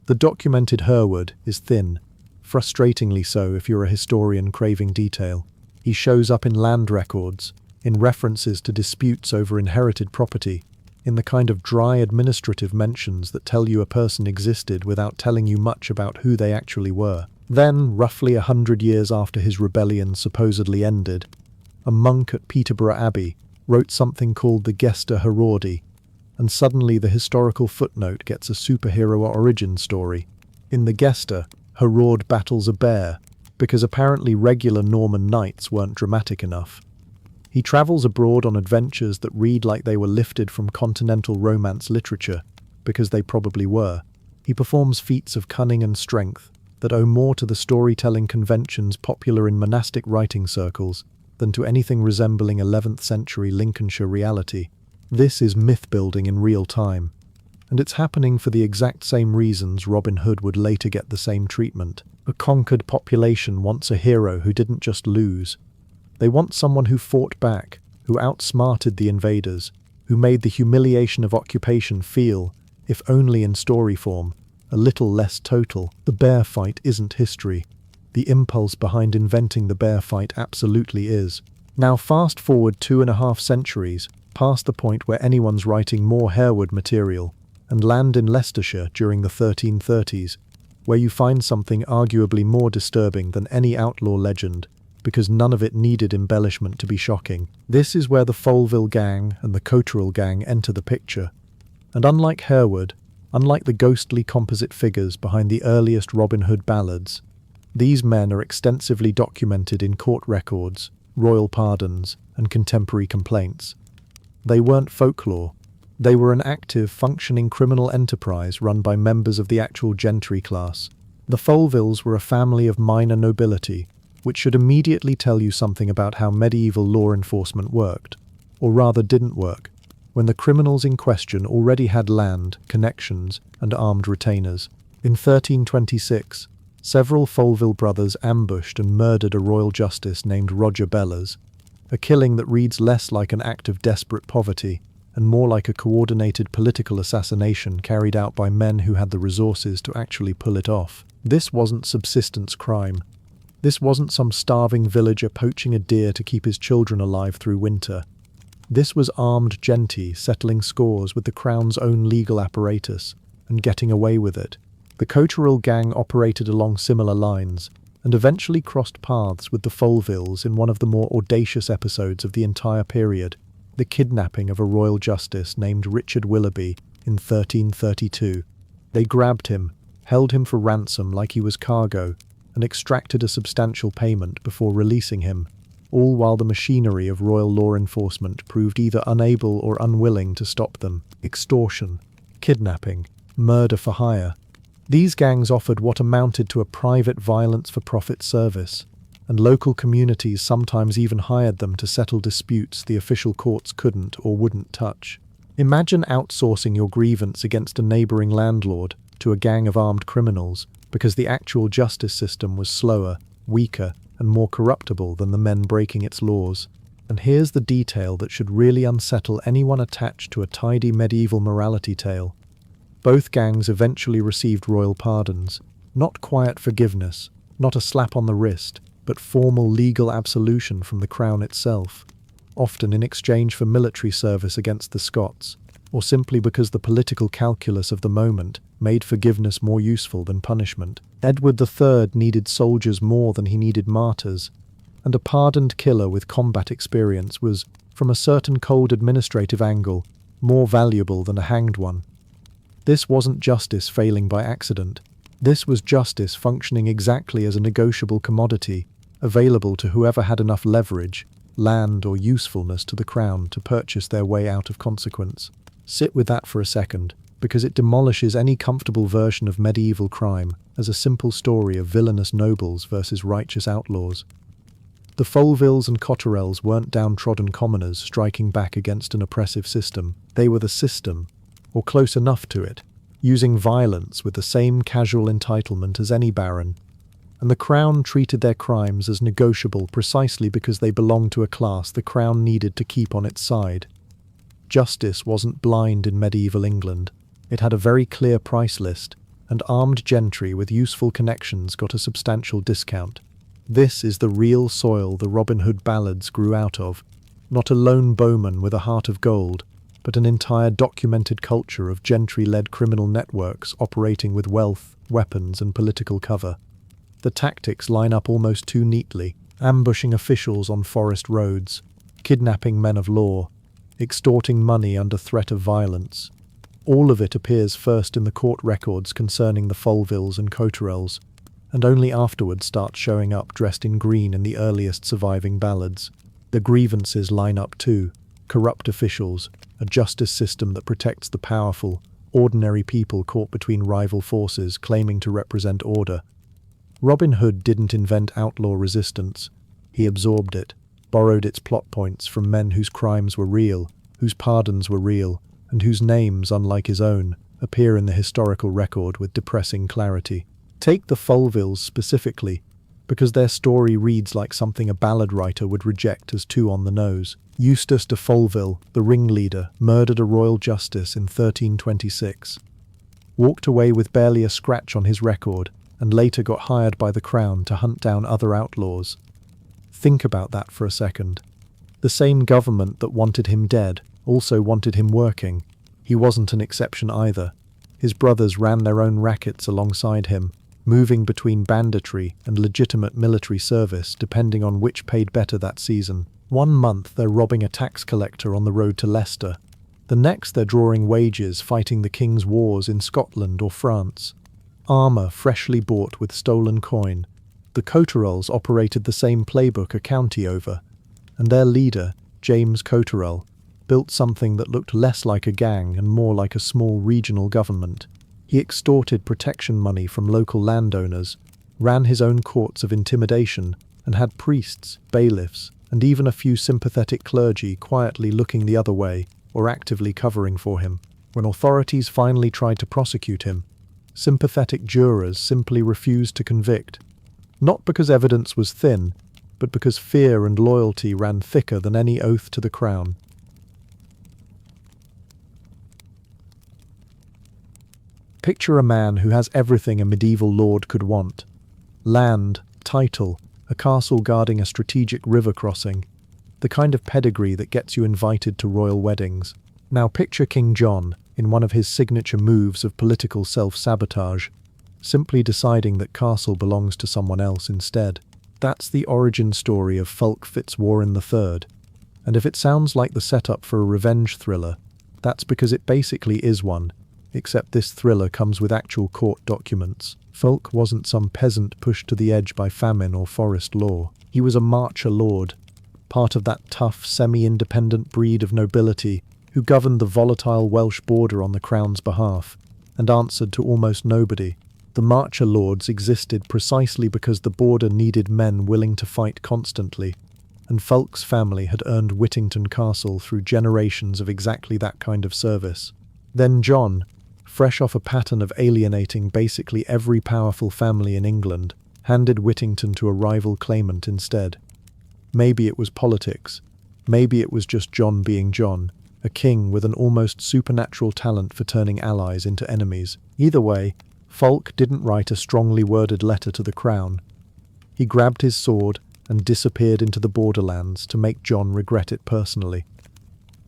The documented Hereward is thin, frustratingly so if you're a historian craving detail. He shows up in land records, in references to disputes over inherited property, in the kind of dry administrative mentions that tell you a person existed without telling you much about who they actually were. Then, roughly 100 years after his rebellion supposedly ended, a monk at Peterborough Abbey, wrote something called the Gesta Herordi, and suddenly the historical footnote gets a superhero origin story. In the Gesta, Herord battles a bear, because apparently regular Norman knights weren't dramatic enough. He travels abroad on adventures that read like they were lifted from continental romance literature, because they probably were. He performs feats of cunning and strength that owe more to the storytelling conventions popular in monastic writing circles than to anything resembling 11th century Lincolnshire reality. This is myth-building in real time, and it's happening for the exact same reasons Robin Hood would later get the same treatment. A conquered population wants a hero who didn't just lose. They want someone who fought back, who outsmarted the invaders, who made the humiliation of occupation feel, if only in story form, a little less total. The bear fight isn't history. The impulse behind inventing the bear fight absolutely is. Now fast forward 2.5 centuries, past the point where anyone's writing more Harewood material, and land in Leicestershire during the 1330s, where you find something arguably more disturbing than any outlaw legend, because none of it needed embellishment to be shocking. This is where the Foleville gang and the Cotterell gang enter the picture. And unlike Harewood, unlike the ghostly composite figures behind the earliest Robin Hood ballads, these men are extensively documented in court records, royal pardons, and contemporary complaints. They weren't folklore. They were an active, functioning criminal enterprise run by members of the actual gentry class. The Folevilles were a family of minor nobility, which should immediately tell you something about how medieval law enforcement worked, or rather didn't work, when the criminals in question already had land, connections, and armed retainers. In 1326, several Foleville brothers ambushed and murdered a royal justice named Roger Bellers, a killing that reads less like an act of desperate poverty and more like a coordinated political assassination carried out by men who had the resources to actually pull it off. This wasn't subsistence crime. This wasn't some starving villager poaching a deer to keep his children alive through winter. This was armed gentry settling scores with the Crown's own legal apparatus and getting away with it. The Cotterell gang operated along similar lines and eventually crossed paths with the Folevilles in one of the more audacious episodes of the entire period, the kidnapping of a royal justice named Richard Willoughby in 1332. They grabbed him, held him for ransom like he was cargo, and extracted a substantial payment before releasing him, all while the machinery of royal law enforcement proved either unable or unwilling to stop them. Extortion, kidnapping, murder for hire. These gangs offered what amounted to a private violence-for-profit service, and local communities sometimes even hired them to settle disputes the official courts couldn't or wouldn't touch. Imagine outsourcing your grievance against a neighbouring landlord to a gang of armed criminals because the actual justice system was slower, weaker, and more corruptible than the men breaking its laws. And here's the detail that should really unsettle anyone attached to a tidy medieval morality tale. Both gangs eventually received royal pardons, not quiet forgiveness, not a slap on the wrist, but formal legal absolution from the Crown itself, often in exchange for military service against the Scots, or simply because the political calculus of the moment made forgiveness more useful than punishment. Edward III needed soldiers more than he needed martyrs, and a pardoned killer with combat experience was, from a certain cold administrative angle, more valuable than a hanged one. This wasn't justice failing by accident. This was justice functioning exactly as a negotiable commodity, available to whoever had enough leverage, land or usefulness to the Crown to purchase their way out of consequence. Sit with that for a second, because it demolishes any comfortable version of medieval crime as a simple story of villainous nobles versus righteous outlaws. The Folevilles and Cotterells weren't downtrodden commoners striking back against an oppressive system. They were the system, or close enough to it, using violence with the same casual entitlement as any baron. And the Crown treated their crimes as negotiable precisely because they belonged to a class the Crown needed to keep on its side. Justice wasn't blind in medieval England. It had a very clear price list, and armed gentry with useful connections got a substantial discount. This is the real soil the Robin Hood ballads grew out of, not a lone bowman with a heart of gold, but an entire documented culture of gentry-led criminal networks operating with wealth, weapons, and political cover. The tactics line up almost too neatly. ambushing officials on forest roads, kidnapping men of law, extorting money under threat of violence. All of it appears first in the court records concerning the Folvilles and Cotterells, and only afterwards starts showing up dressed in green in the earliest surviving ballads. The grievances line up too: corrupt officials, a justice system that protects the powerful, ordinary people caught between rival forces claiming to represent order. Robin Hood didn't invent outlaw resistance. He absorbed it, borrowed its plot points from men whose crimes were real, whose pardons were real, and whose names, unlike his own, appear in the historical record with depressing clarity. Take the Folvilles specifically, because their story reads like something a ballad writer would reject as too on the nose. Eustace de Folville, the ringleader, murdered a royal justice in 1326. Walked away with barely a scratch on his record, and later got hired by the crown to hunt down other outlaws. Think about that for a second. The same government that wanted him dead also wanted him working. He wasn't an exception either. His brothers ran their own rackets alongside him, moving between banditry and legitimate military service depending on which paid better that season. One month they're robbing a tax collector on the road to Leicester. The next they're drawing wages fighting the king's wars in Scotland or France. Armour freshly bought with stolen coin. The Cotterells operated the same playbook a county over, and their leader, James Cotterell, built something that looked less like a gang and more like a small regional government. He extorted protection money from local landowners, ran his own courts of intimidation, and had priests, bailiffs, and even a few sympathetic clergy quietly looking the other way or actively covering for him. When authorities finally tried to prosecute him, sympathetic jurors simply refused to convict. Not because evidence was thin, but because fear and loyalty ran thicker than any oath to the crown. Picture a man who has everything a medieval lord could want: land, title, a castle guarding a strategic river crossing, the kind of pedigree that gets you invited to royal weddings. Now picture King John, in one of his signature moves of political self-sabotage, simply deciding that castle belongs to someone else instead. That's the origin story of Fulk Fitzwarren III, and if it sounds like the setup for a revenge thriller, that's because it basically is one, except this thriller comes with actual court documents. Fulk wasn't some peasant pushed to the edge by famine or forest law. He was a marcher lord, part of that tough, semi-independent breed of nobility who governed the volatile Welsh border on the crown's behalf, and answered to almost nobody. The marcher lords existed precisely because the border needed men willing to fight constantly, and Fulk's family had earned Whittington Castle through generations of exactly that kind of service. Then John, fresh off a pattern of alienating basically every powerful family in England, handed Whittington to a rival claimant instead. Maybe it was politics. Maybe it was just John being John, a king with an almost supernatural talent for turning allies into enemies. Either way, Fulk didn't write a strongly worded letter to the crown. He grabbed his sword and disappeared into the borderlands to make John regret it personally.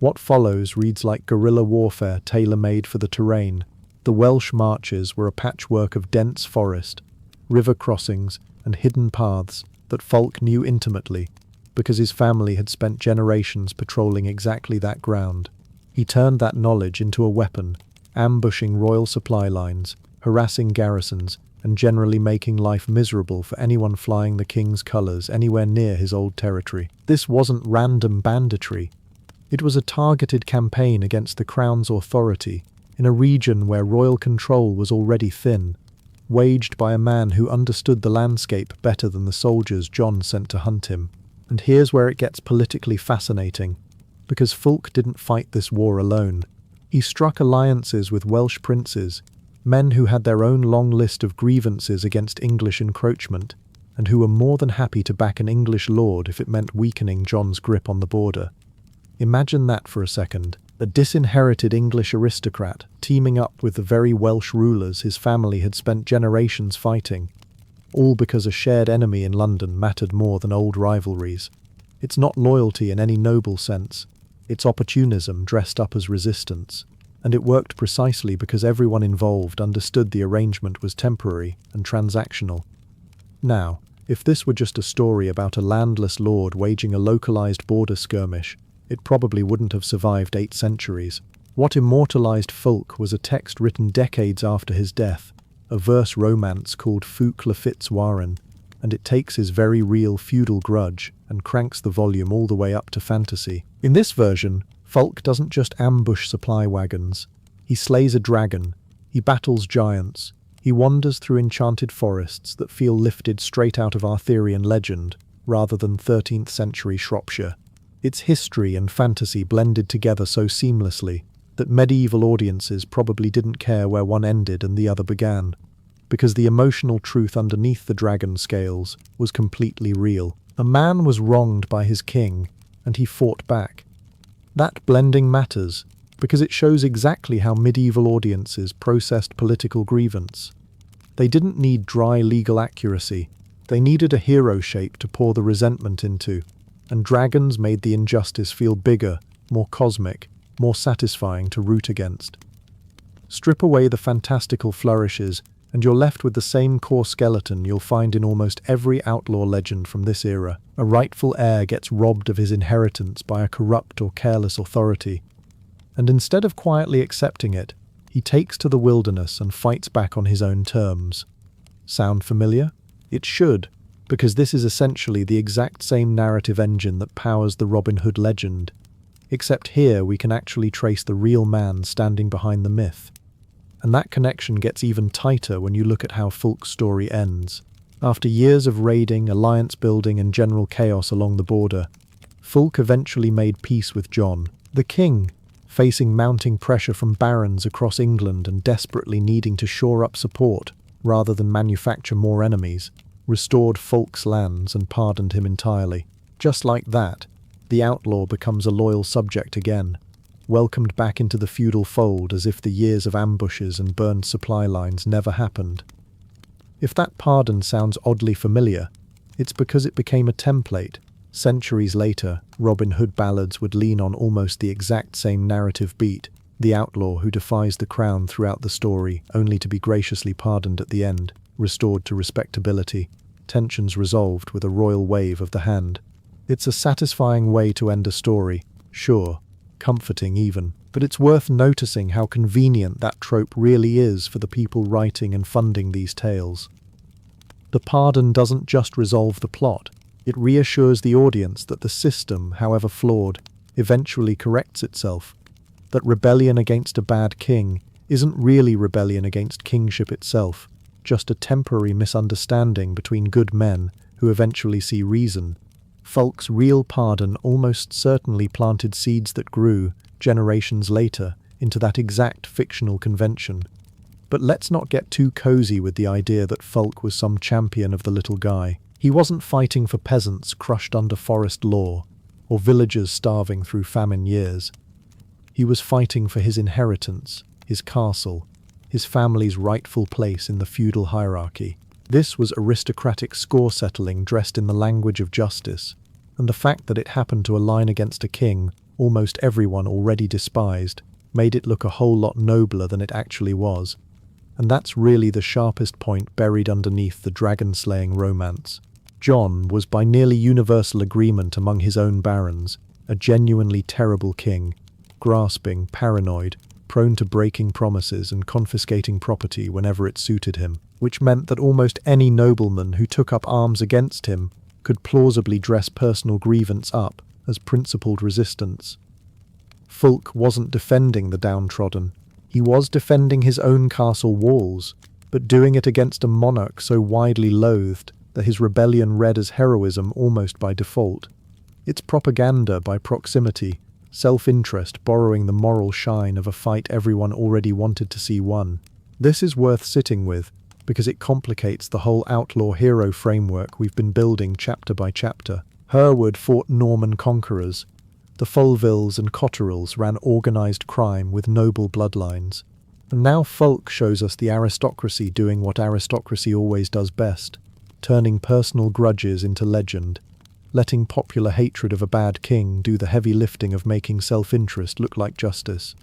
What follows reads like guerrilla warfare tailor-made for the terrain. The Welsh marches were a patchwork of dense forest, river crossings, and hidden paths that Fulk knew intimately because his family had spent generations patrolling exactly that ground. He turned that knowledge into a weapon, ambushing royal supply lines, harassing garrisons, and generally making life miserable for anyone flying the king's colours anywhere near his old territory. This wasn't random banditry. It was a targeted campaign against the crown's authority in a region where royal control was already thin, waged by a man who understood the landscape better than the soldiers John sent to hunt him. And here's where it gets politically fascinating, because Fulk didn't fight this war alone. He struck alliances with Welsh princes, men who had their own long list of grievances against English encroachment, and who were more than happy to back an English lord if it meant weakening John's grip on the border. Imagine that for a second. A disinherited English aristocrat teaming up with the very Welsh rulers his family had spent generations fighting, all because a shared enemy in London mattered more than old rivalries. It's not loyalty in any noble sense. It's opportunism dressed up as resistance. And it worked precisely because everyone involved understood the arrangement was temporary and transactional. Now, If this were just a story about a landless lord waging a localized border skirmish, it probably wouldn't have survived 8 centuries. What immortalized Fulk was a text written decades after his death, a verse romance called Fulk Lafitte's Warren, and it takes his very real feudal grudge and cranks the volume all the way up to fantasy. In this version, Fulk doesn't just ambush supply wagons. He slays a dragon, he battles giants, he wanders through enchanted forests that feel lifted straight out of Arthurian legend, rather than 13th century Shropshire. It's history and fantasy blended together so seamlessly that medieval audiences probably didn't care where one ended and the other began, because the emotional truth underneath the dragon scales was completely real. A man was wronged by his king, and he fought back. That blending matters, because it shows exactly how medieval audiences processed political grievance. They didn't need dry legal accuracy, they needed a hero shape to pour the resentment into, and dragons made the injustice feel bigger, more cosmic, more satisfying to root against. Strip away the fantastical flourishes, and you're left with the same core skeleton you'll find in almost every outlaw legend from this era. A rightful heir gets robbed of his inheritance by a corrupt or careless authority, and instead of quietly accepting it, he takes to the wilderness and fights back on his own terms. Sound familiar? It should, because this is essentially the exact same narrative engine that powers the Robin Hood legend, except here we can actually trace the real man standing behind the myth. And that connection gets even tighter when you look at how Fulk's story ends. After years of raiding, alliance building, and general chaos along the border, Fulk eventually made peace with John, the king, facing mounting pressure from barons across England and desperately needing to shore up support rather than manufacture more enemies, restored Fulk's lands and pardoned him entirely. Just like that, the outlaw becomes a loyal subject again, welcomed back into the feudal fold as if the years of ambushes and burned supply lines never happened. If that pardon sounds oddly familiar, it's because it became a template. Centuries later, Robin Hood ballads would lean on almost the exact same narrative beat, the outlaw who defies the crown throughout the story, only to be graciously pardoned at the end, restored to respectability, tensions resolved with a royal wave of the hand. It's a satisfying way to end a story, sure, comforting even, but it's worth noticing how convenient that trope really is for the people writing and funding these tales. The pardon doesn't just resolve the plot, it reassures the audience that the system, however flawed, eventually corrects itself, that rebellion against a bad king isn't really rebellion against kingship itself, just a temporary misunderstanding between good men who eventually see reason. Fulk's real pardon almost certainly planted seeds that grew, generations later, into that exact fictional convention. But let's not get too cozy with the idea that Fulk was some champion of the little guy. He wasn't fighting for peasants crushed under forest law, or villagers starving through famine years. He was fighting for his inheritance, his castle, his family's rightful place in the feudal hierarchy. This was aristocratic score-settling dressed in the language of justice, and the fact that it happened to align against a king almost everyone already despised made it look a whole lot nobler than it actually was. And that's really the sharpest point buried underneath the dragon-slaying romance. John was by nearly universal agreement among his own barons, a genuinely terrible king, grasping, paranoid, prone to breaking promises and confiscating property whenever it suited him, which meant that almost any nobleman who took up arms against him could plausibly dress personal grievance up as principled resistance. Fulk wasn't defending the downtrodden. He was defending his own castle walls, but doing it against a monarch so widely loathed that his rebellion read as heroism almost by default. It's propaganda by proximity, self-interest borrowing the moral shine of a fight everyone already wanted to see won. This is worth sitting with, because it complicates the whole outlaw hero framework we've been building chapter by chapter. Hereward fought Norman conquerors. The Fulvilles and Cotterils ran organized crime with noble bloodlines. And now Fulk shows us the aristocracy doing what aristocracy always does best, turning personal grudges into legend, letting popular hatred of a bad king do the heavy lifting of making self-interest look like justice.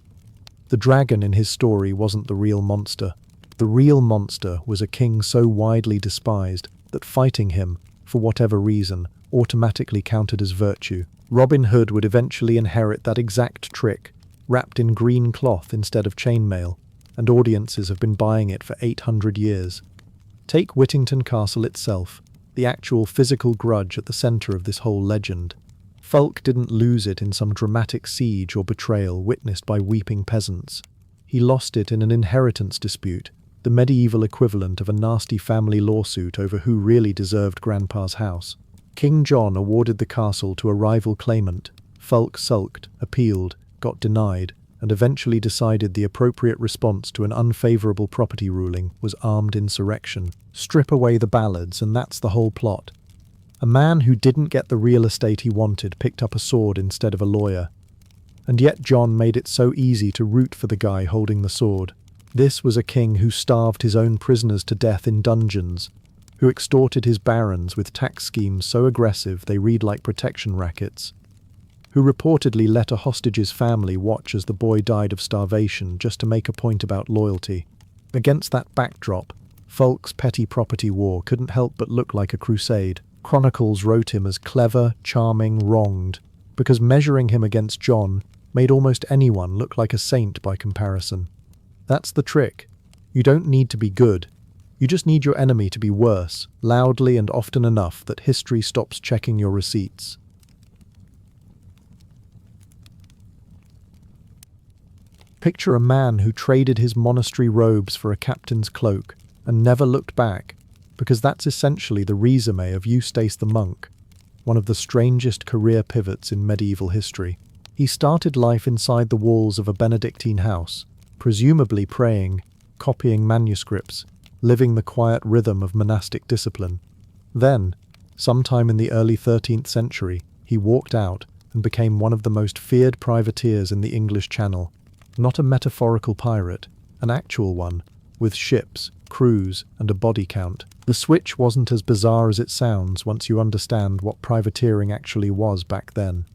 The dragon in his story wasn't the real monster. The real monster was a king so widely despised that fighting him for whatever reason, automatically counted as virtue. Robin Hood would eventually inherit that exact trick, wrapped in green cloth instead of chainmail, and audiences have been buying it for 800 years. Take Whittington Castle itself, the actual physical grudge at the centre of this whole legend. Fulk didn't lose it in some dramatic siege or betrayal witnessed by weeping peasants. He lost it in an inheritance dispute, the medieval equivalent of a nasty family lawsuit over who really deserved Grandpa's house. King John awarded the castle to a rival claimant. Fulk sulked, appealed, got denied, and eventually decided the appropriate response to an unfavourable property ruling was armed insurrection. Strip away the ballads and that's the whole plot. A man who didn't get the real estate he wanted picked up a sword instead of a lawyer. And yet John made it so easy to root for the guy holding the sword. This was a king who starved his own prisoners to death in dungeons, who extorted his barons with tax schemes so aggressive they read like protection rackets, who reportedly let a hostage's family watch as the boy died of starvation just to make a point about loyalty. Against that backdrop, Fulk's petty property war couldn't help but look like a crusade. Chronicles wrote him as clever, charming, wronged, because measuring him against John made almost anyone look like a saint by comparison. That's the trick. You don't need to be good. You just need your enemy to be worse, loudly and often enough that history stops checking your receipts. Picture a man who traded his monastery robes for a captain's cloak and never looked back, because that's essentially the resume of Eustace the monk, one of the strangest career pivots in medieval history. He started life inside the walls of a Benedictine house, presumably praying, copying manuscripts, living the quiet rhythm of monastic discipline. Then, sometime in the early 13th century, he walked out and became one of the most feared privateers in the English Channel. Not a metaphorical pirate, an actual one, with ships, crews, and a body count. The switch wasn't as bizarre as it sounds once you understand what privateering actually was back then.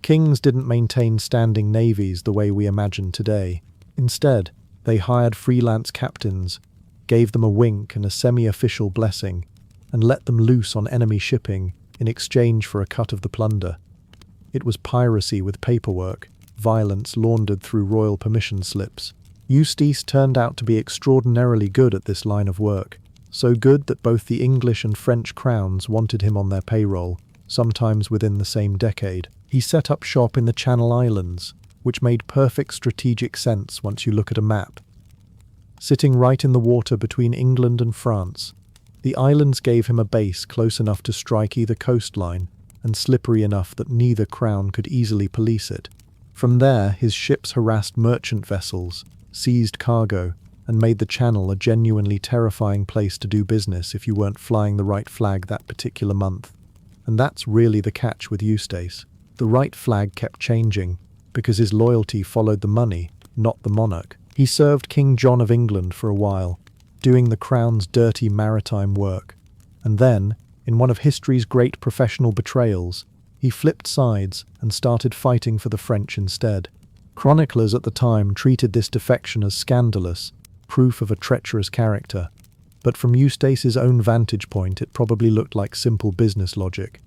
Kings didn't maintain standing navies the way we imagine today. Instead, they hired freelance captains, gave them a wink and a semi-official blessing, and let them loose on enemy shipping in exchange for a cut of the plunder. It was piracy with paperwork, violence laundered through royal permission slips. Eustace turned out to be extraordinarily good at this line of work, so good that both the English and French crowns wanted him on their payroll, sometimes within the same decade. He set up shop in the Channel Islands, which made perfect strategic sense once you look at a map. Sitting right in the water between England and France, the islands gave him a base close enough to strike either coastline and slippery enough that neither crown could easily police it. From there, his ships harassed merchant vessels, seized cargo, and made the Channel a genuinely terrifying place to do business if you weren't flying the right flag that particular month. And that's really the catch with Eustace. The right flag kept changing, because his loyalty followed the money, not the monarch. He served King John of England for a while, doing the crown's dirty maritime work. And then, in one of history's great professional betrayals, he flipped sides and started fighting for the French instead. Chroniclers at the time treated this defection as scandalous, proof of a treacherous character. But from Eustace's own vantage point, it probably looked like simple business logic.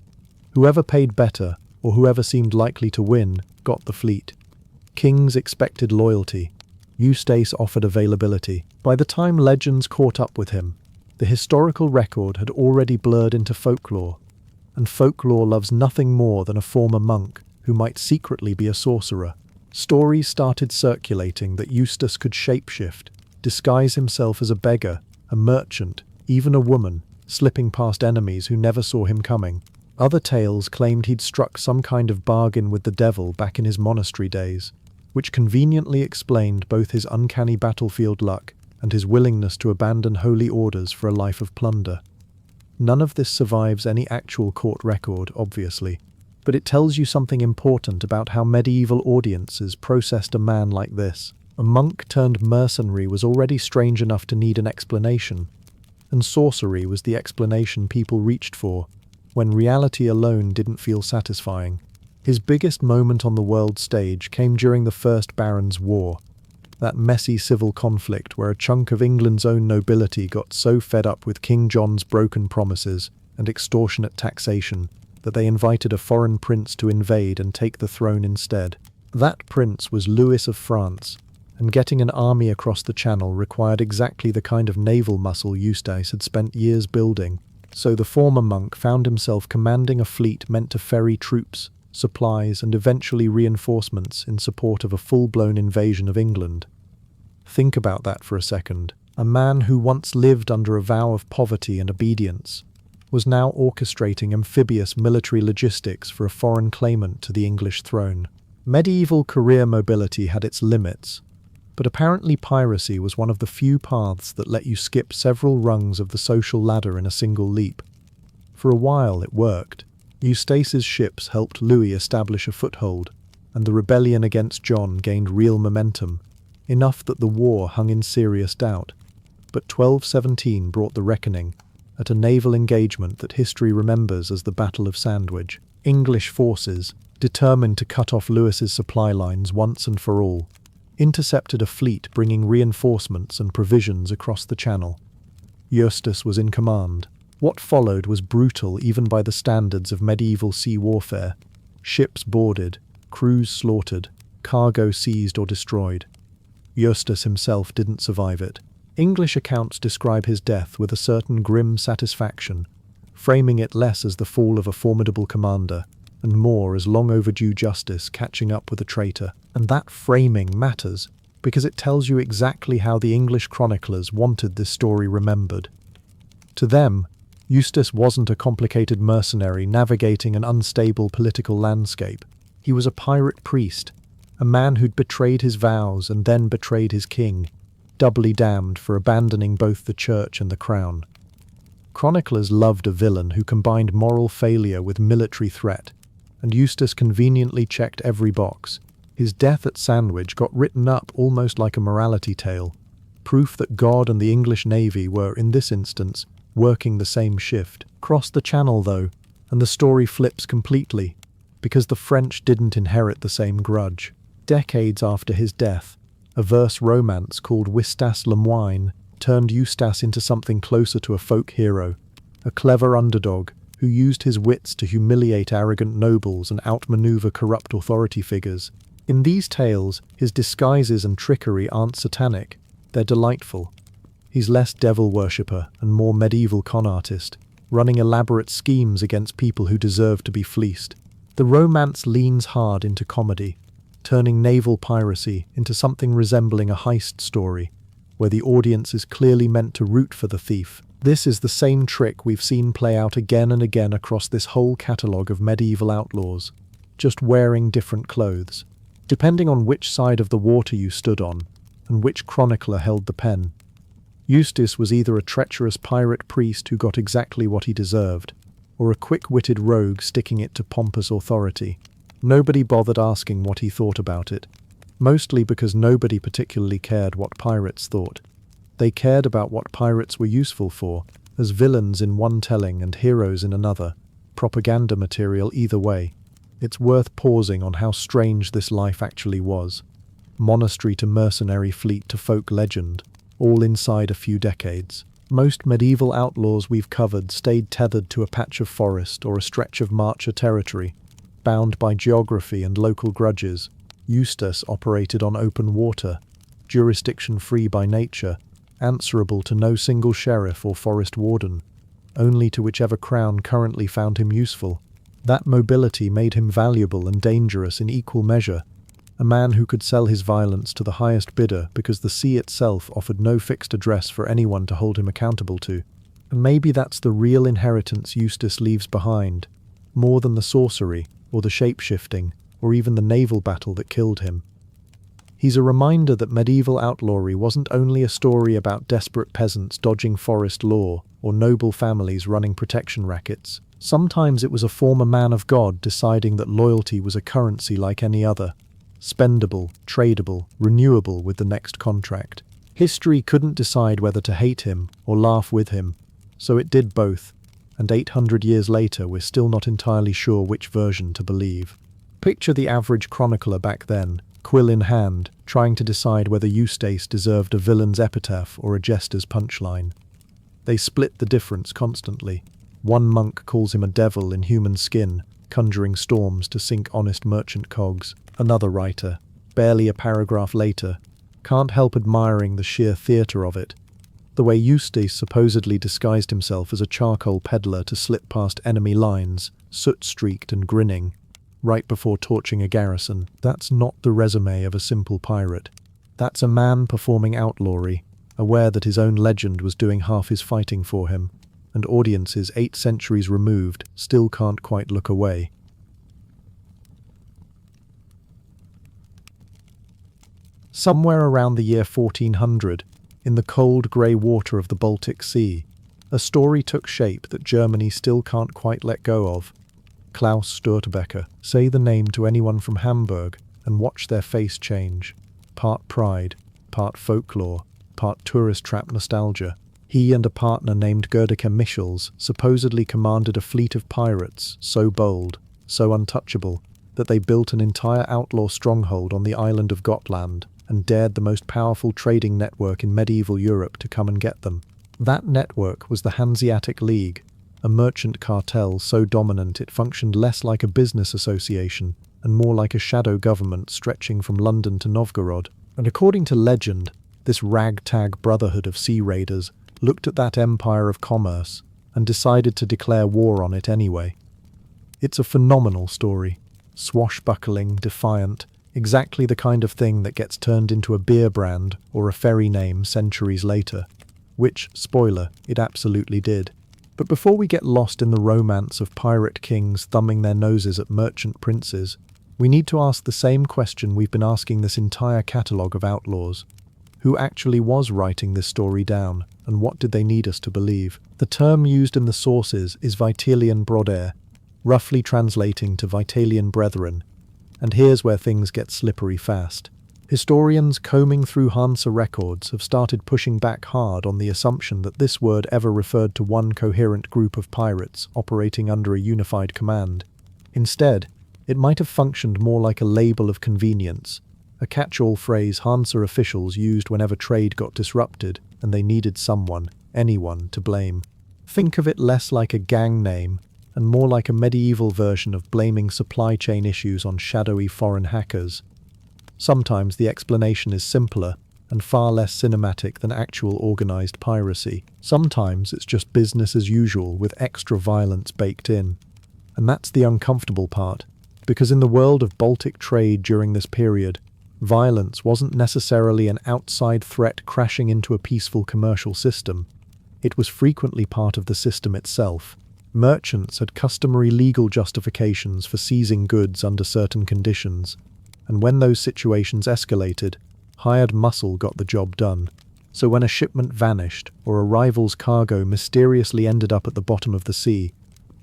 Whoever paid better, or whoever seemed likely to win, got the fleet. Kings expected loyalty. Eustace offered availability. By the time legends caught up with him, the historical record had already blurred into folklore, and folklore loves nothing more than a former monk who might secretly be a sorcerer. Stories started circulating that Eustace could shapeshift, disguise himself as a beggar, a merchant, even a woman, slipping past enemies who never saw him coming. Other tales claimed he'd struck some kind of bargain with the devil back in his monastery days, which conveniently explained both his uncanny battlefield luck and his willingness to abandon holy orders for a life of plunder. None of this survives any actual court record, obviously, but it tells you something important about how medieval audiences processed a man like this. A monk turned mercenary was already strange enough to need an explanation, and sorcery was the explanation people reached for, when reality alone didn't feel satisfying. His biggest moment on the world stage came during the First Barons' War, that messy civil conflict where a chunk of England's own nobility got so fed up with King John's broken promises, and extortionate taxation that they invited a foreign prince to invade and take the throne instead. That prince was Louis of France, and getting an army across the Channel required exactly the kind of naval muscle Eustace had spent years building. So the former monk found himself commanding a fleet meant to ferry troops, supplies, and eventually reinforcements in support of a full-blown invasion of England. Think about that for a second. A man who once lived under a vow of poverty and obedience was now orchestrating amphibious military logistics for a foreign claimant to the English throne. Medieval career mobility had its limits, but apparently piracy was one of the few paths that let you skip several rungs of the social ladder in a single leap. For a while it worked. Eustace's ships helped Louis establish a foothold, and the rebellion against John gained real momentum, enough that the war hung in serious doubt. But 1217 brought the reckoning, at a naval engagement that history remembers as the Battle of Sandwich. English forces, determined to cut off Louis's supply lines once and for all, intercepted a fleet bringing reinforcements and provisions across the Channel. Eustace was in command. What followed was brutal even by the standards of medieval sea warfare. Ships boarded, crews slaughtered, cargo seized or destroyed. Eustace himself didn't survive it. English accounts describe his death with a certain grim satisfaction, framing it less as the fall of a formidable commander, and more as long overdue justice catching up with a traitor. And that framing matters, because it tells you exactly how the English chroniclers wanted this story remembered. To them, Eustace wasn't a complicated mercenary navigating an unstable political landscape. He was a pirate priest, a man who'd betrayed his vows and then betrayed his king, doubly damned for abandoning both the church and the crown. Chroniclers loved a villain who combined moral failure with military threat, and Eustace conveniently checked every box. His death at Sandwich got written up almost like a morality tale, proof that God and the English Navy were, in this instance, working the same shift. Cross the Channel, though, and the story flips completely, because the French didn't inherit the same grudge. Decades after his death, a verse romance called Eustace le Moine turned Eustace into something closer to a folk hero, a clever underdog who used his wits to humiliate arrogant nobles and outmaneuver corrupt authority figures. In these tales, his disguises and trickery aren't satanic, they're delightful. He's less devil worshipper and more medieval con artist, running elaborate schemes against people who deserve to be fleeced. The romance leans hard into comedy, turning naval piracy into something resembling a heist story, where the audience is clearly meant to root for the thief. This is the same trick we've seen play out again and again across this whole catalogue of medieval outlaws, just wearing different clothes, depending on which side of the water you stood on, and which chronicler held the pen. Eustace was either a treacherous pirate priest who got exactly what he deserved, or a quick-witted rogue sticking it to pompous authority. Nobody bothered asking what he thought about it, mostly because nobody particularly cared what pirates thought. They cared about what pirates were useful for, as villains in one telling and heroes in another, propaganda material either way. It's worth pausing on how strange this life actually was. Monastery to mercenary fleet to folk legend, all inside a few decades. Most medieval outlaws we've covered stayed tethered to a patch of forest or a stretch of marcher territory, bound by geography and local grudges. Eustace operated on open water, jurisdiction-free by nature, answerable to no single sheriff or forest warden, only to whichever crown currently found him useful. That mobility made him valuable and dangerous in equal measure, a man who could sell his violence to the highest bidder because the sea itself offered no fixed address for anyone to hold him accountable to. And maybe that's the real inheritance Eustace leaves behind, more than the sorcery, or the shape-shifting, or even the naval battle that killed him. He's a reminder that medieval outlawry wasn't only a story about desperate peasants dodging forest law, or noble families running protection rackets. Sometimes it was a former man of God deciding that loyalty was a currency like any other, spendable, tradable, renewable with the next contract. History couldn't decide whether to hate him or laugh with him, so it did both, and 800 years later we're still not entirely sure which version to believe. Picture the average chronicler back then, quill in hand, trying to decide whether Eustace deserved a villain's epitaph or a jester's punchline. They split the difference constantly. One monk calls him a devil in human skin, conjuring storms to sink honest merchant cogs. Another writer, barely a paragraph later, can't help admiring the sheer theatre of it. The way Eustace supposedly disguised himself as a charcoal peddler to slip past enemy lines, soot-streaked and grinning, right before torching a garrison. That's not the resume of a simple pirate. That's a man performing outlawry, aware that his own legend was doing half his fighting for him, and audiences 8 centuries removed still can't quite look away. Somewhere around the year 1400, in the cold grey water of the Baltic Sea, a story took shape that Germany still can't quite let go of. Klaus Störtebeker. Say the name to anyone from Hamburg and watch their face change. Part pride, part folklore, part tourist trap nostalgia. He and a partner named Gerdeke Michels supposedly commanded a fleet of pirates so bold, so untouchable, that they built an entire outlaw stronghold on the island of Gotland and dared the most powerful trading network in medieval Europe to come and get them. That network was the Hanseatic League, a merchant cartel so dominant it functioned less like a business association and more like a shadow government stretching from London to Novgorod. And according to legend, this ragtag brotherhood of sea raiders looked at that empire of commerce and decided to declare war on it anyway. It's a phenomenal story. Swashbuckling, defiant, exactly the kind of thing that gets turned into a beer brand or a ferry name centuries later. Which, spoiler, it absolutely did. But before we get lost in the romance of pirate kings thumbing their noses at merchant princes, we need to ask the same question we've been asking this entire catalogue of outlaws. Who actually was writing this story down, and what did they need us to believe? The term used in the sources is Vitalian Broder, roughly translating to Vitalian Brethren, and here's where things get slippery fast. Historians combing through Hansa records have started pushing back hard on the assumption that this word ever referred to one coherent group of pirates operating under a unified command. Instead, it might have functioned more like a label of convenience, a catch-all phrase Hansa officials used whenever trade got disrupted and they needed someone, anyone, to blame. Think of it less like a gang name and more like a medieval version of blaming supply chain issues on shadowy foreign hackers. Sometimes the explanation is simpler and far less cinematic than actual organized piracy. Sometimes it's just business as usual with extra violence baked in. And that's the uncomfortable part, because in the world of Baltic trade during this period, violence wasn't necessarily an outside threat crashing into a peaceful commercial system. It was frequently part of the system itself. Merchants had customary legal justifications for seizing goods under certain conditions, and when those situations escalated, hired muscle got the job done. So when a shipment vanished or a rival's cargo mysteriously ended up at the bottom of the sea,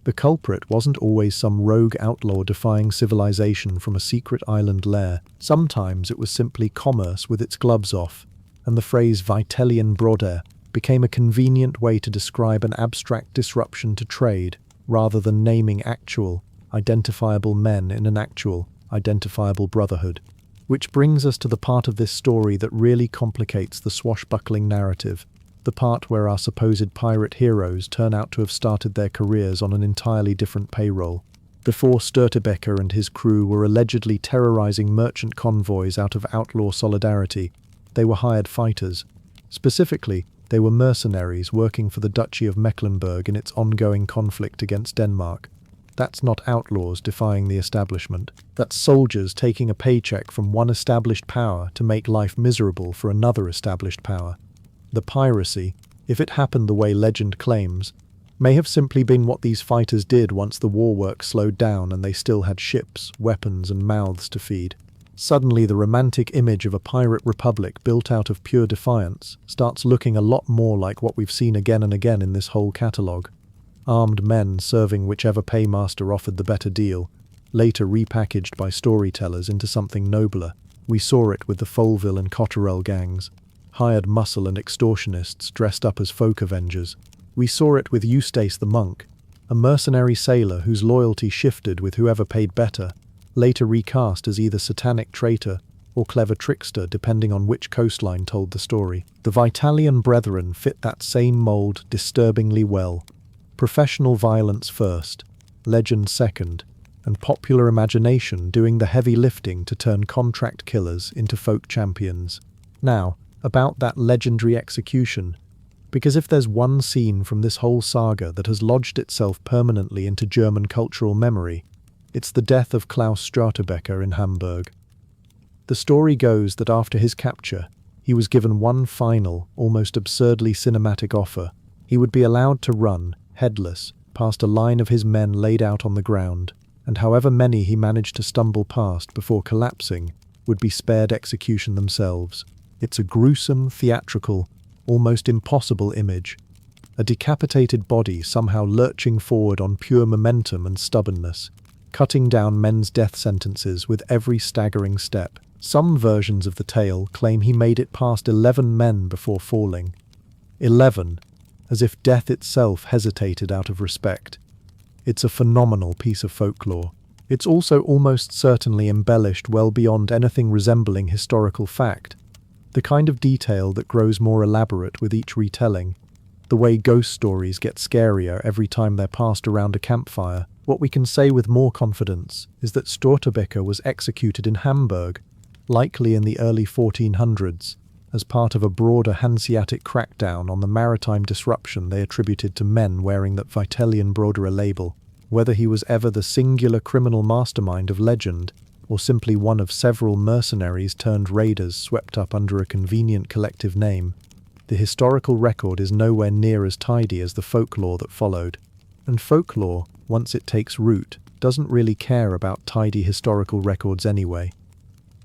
the culprit wasn't always some rogue outlaw defying civilization from a secret island lair. Sometimes it was simply commerce with its gloves off, and the phrase Vitalian Broder became a convenient way to describe an abstract disruption to trade, rather than naming actual, identifiable men in an actual, identifiable brotherhood. Which brings us to the part of this story that really complicates the swashbuckling narrative, the part where our supposed pirate heroes turn out to have started their careers on an entirely different payroll. Before Störtebeker and his crew were allegedly terrorizing merchant convoys out of outlaw solidarity, they were hired fighters. Specifically, they were mercenaries working for the Duchy of Mecklenburg in its ongoing conflict against Denmark. That's not outlaws defying the establishment. That's soldiers taking a paycheck from one established power to make life miserable for another established power. The piracy, if it happened the way legend claims, may have simply been what these fighters did once the war work slowed down and they still had ships, weapons, and mouths to feed. Suddenly the romantic image of a pirate republic built out of pure defiance starts looking a lot more like what we've seen again and again in this whole catalogue. Armed men serving whichever paymaster offered the better deal, later repackaged by storytellers into something nobler. We saw it with the Folville and Cotterell gangs, hired muscle and extortionists dressed up as folk avengers. We saw it with Eustace the monk, a mercenary sailor whose loyalty shifted with whoever paid better, later recast as either satanic traitor or clever trickster depending on which coastline told the story. The Vitalian Brethren fit that same mold disturbingly well. Professional violence first, legend second, and popular imagination doing the heavy lifting to turn contract killers into folk champions. Now, about that legendary execution, because if there's one scene from this whole saga that has lodged itself permanently into German cultural memory, it's the death of Klaus Störtebeker in Hamburg. The story goes that after his capture, he was given one final, almost absurdly cinematic offer. He would be allowed to run, headless, past a line of his men laid out on the ground, and however many he managed to stumble past before collapsing would be spared execution themselves. It's a gruesome, theatrical, almost impossible image. A decapitated body somehow lurching forward on pure momentum and stubbornness, cutting down men's death sentences with every staggering step. Some versions of the tale claim he made it past 11 men before falling. 11, as if death itself hesitated out of respect. It's a phenomenal piece of folklore. It's also almost certainly embellished well beyond anything resembling historical fact. The kind of detail that grows more elaborate with each retelling. The way ghost stories get scarier every time they're passed around a campfire. What we can say with more confidence is that Störtebeker was executed in Hamburg, likely in the early 1400s, as part of a broader Hanseatic crackdown on the maritime disruption they attributed to men wearing that Vitellian broderer label. Whether he was ever the singular criminal mastermind of legend, or simply one of several mercenaries turned raiders swept up under a convenient collective name, the historical record is nowhere near as tidy as the folklore that followed. And folklore, once it takes root, doesn't really care about tidy historical records anyway.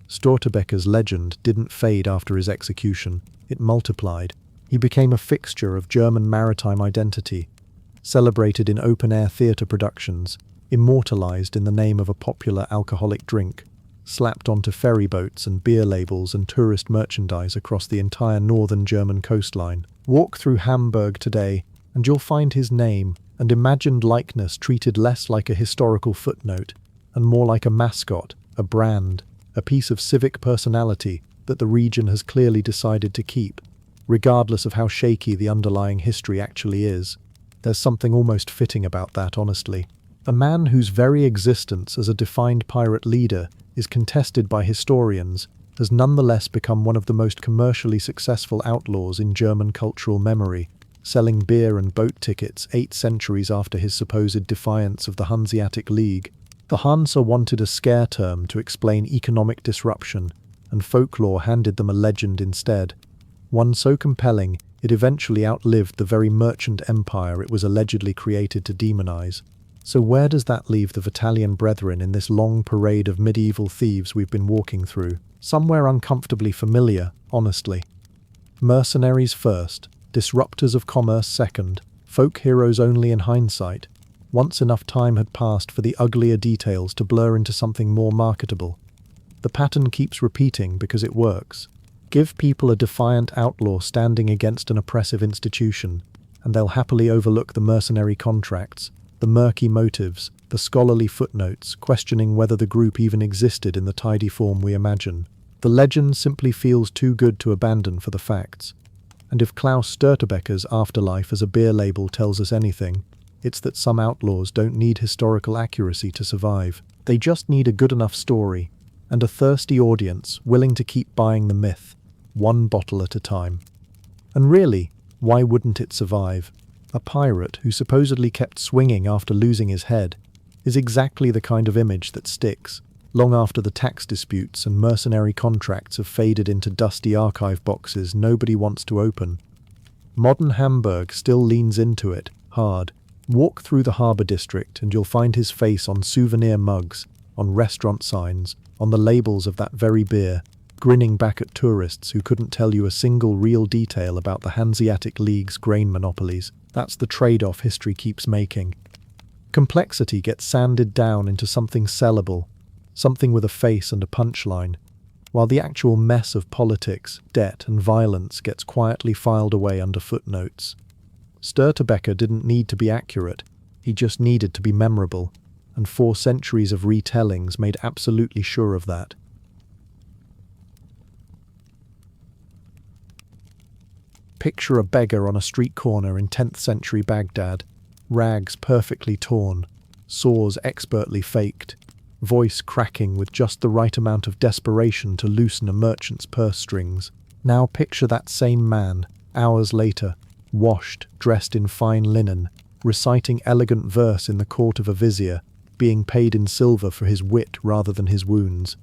Störtebeker's legend didn't fade after his execution, it multiplied. He became a fixture of German maritime identity, celebrated in open-air theatre productions, immortalized in the name of a popular alcoholic drink, slapped onto ferry boats and beer labels and tourist merchandise across the entire northern German coastline. Walk through Hamburg today, and you'll find his name and imagined likeness treated less like a historical footnote and more like a mascot, a brand, a piece of civic personality that the region has clearly decided to keep, regardless of how shaky the underlying history actually is. There's something almost fitting about that, honestly. A man whose very existence as a defined pirate leader is contested by historians has nonetheless become one of the most commercially successful outlaws in German cultural memory, selling beer and boat tickets 8 centuries after his supposed defiance of the Hanseatic League. The Hansa wanted a scare term to explain economic disruption, and folklore handed them a legend instead, one so compelling it eventually outlived the very merchant empire it was allegedly created to demonize. So where does that leave the Vitellian brethren in this long parade of medieval thieves we've been walking through? Somewhere uncomfortably familiar, honestly. Mercenaries first, disruptors of commerce second, folk heroes only in hindsight. Once enough time had passed for the uglier details to blur into something more marketable. The pattern keeps repeating because it works. Give people a defiant outlaw standing against an oppressive institution, and they'll happily overlook the mercenary contracts, the murky motives, the scholarly footnotes, questioning whether the group even existed in the tidy form we imagine. The legend simply feels too good to abandon for the facts. And if Klaus Störtebeker's afterlife as a beer label tells us anything, it's that some outlaws don't need historical accuracy to survive. They just need a good enough story, and a thirsty audience willing to keep buying the myth, one bottle at a time. And really, why wouldn't it survive? A pirate who supposedly kept swinging after losing his head is exactly the kind of image that sticks, long after the tax disputes and mercenary contracts have faded into dusty archive boxes nobody wants to open. Modern Hamburg still leans into it, hard. Walk through the harbour district and you'll find his face on souvenir mugs, on restaurant signs, on the labels of that very beer, grinning back at tourists who couldn't tell you a single real detail about the Hanseatic League's grain monopolies. That's the trade-off history keeps making. Complexity gets sanded down into something sellable, something with a face and a punchline, while the actual mess of politics, debt and violence gets quietly filed away under footnotes. Störtebeker didn't need to be accurate, he just needed to be memorable, and 4 centuries of retellings made absolutely sure of that. Picture a beggar on a street corner in 10th century Baghdad. rags perfectly torn, sores expertly faked, voice cracking with just the right amount of desperation to loosen a merchant's purse strings. Now picture that same man, hours later, washed, dressed in fine linen, reciting elegant verse in the court of a vizier, being paid in silver for his wit rather than his wounds.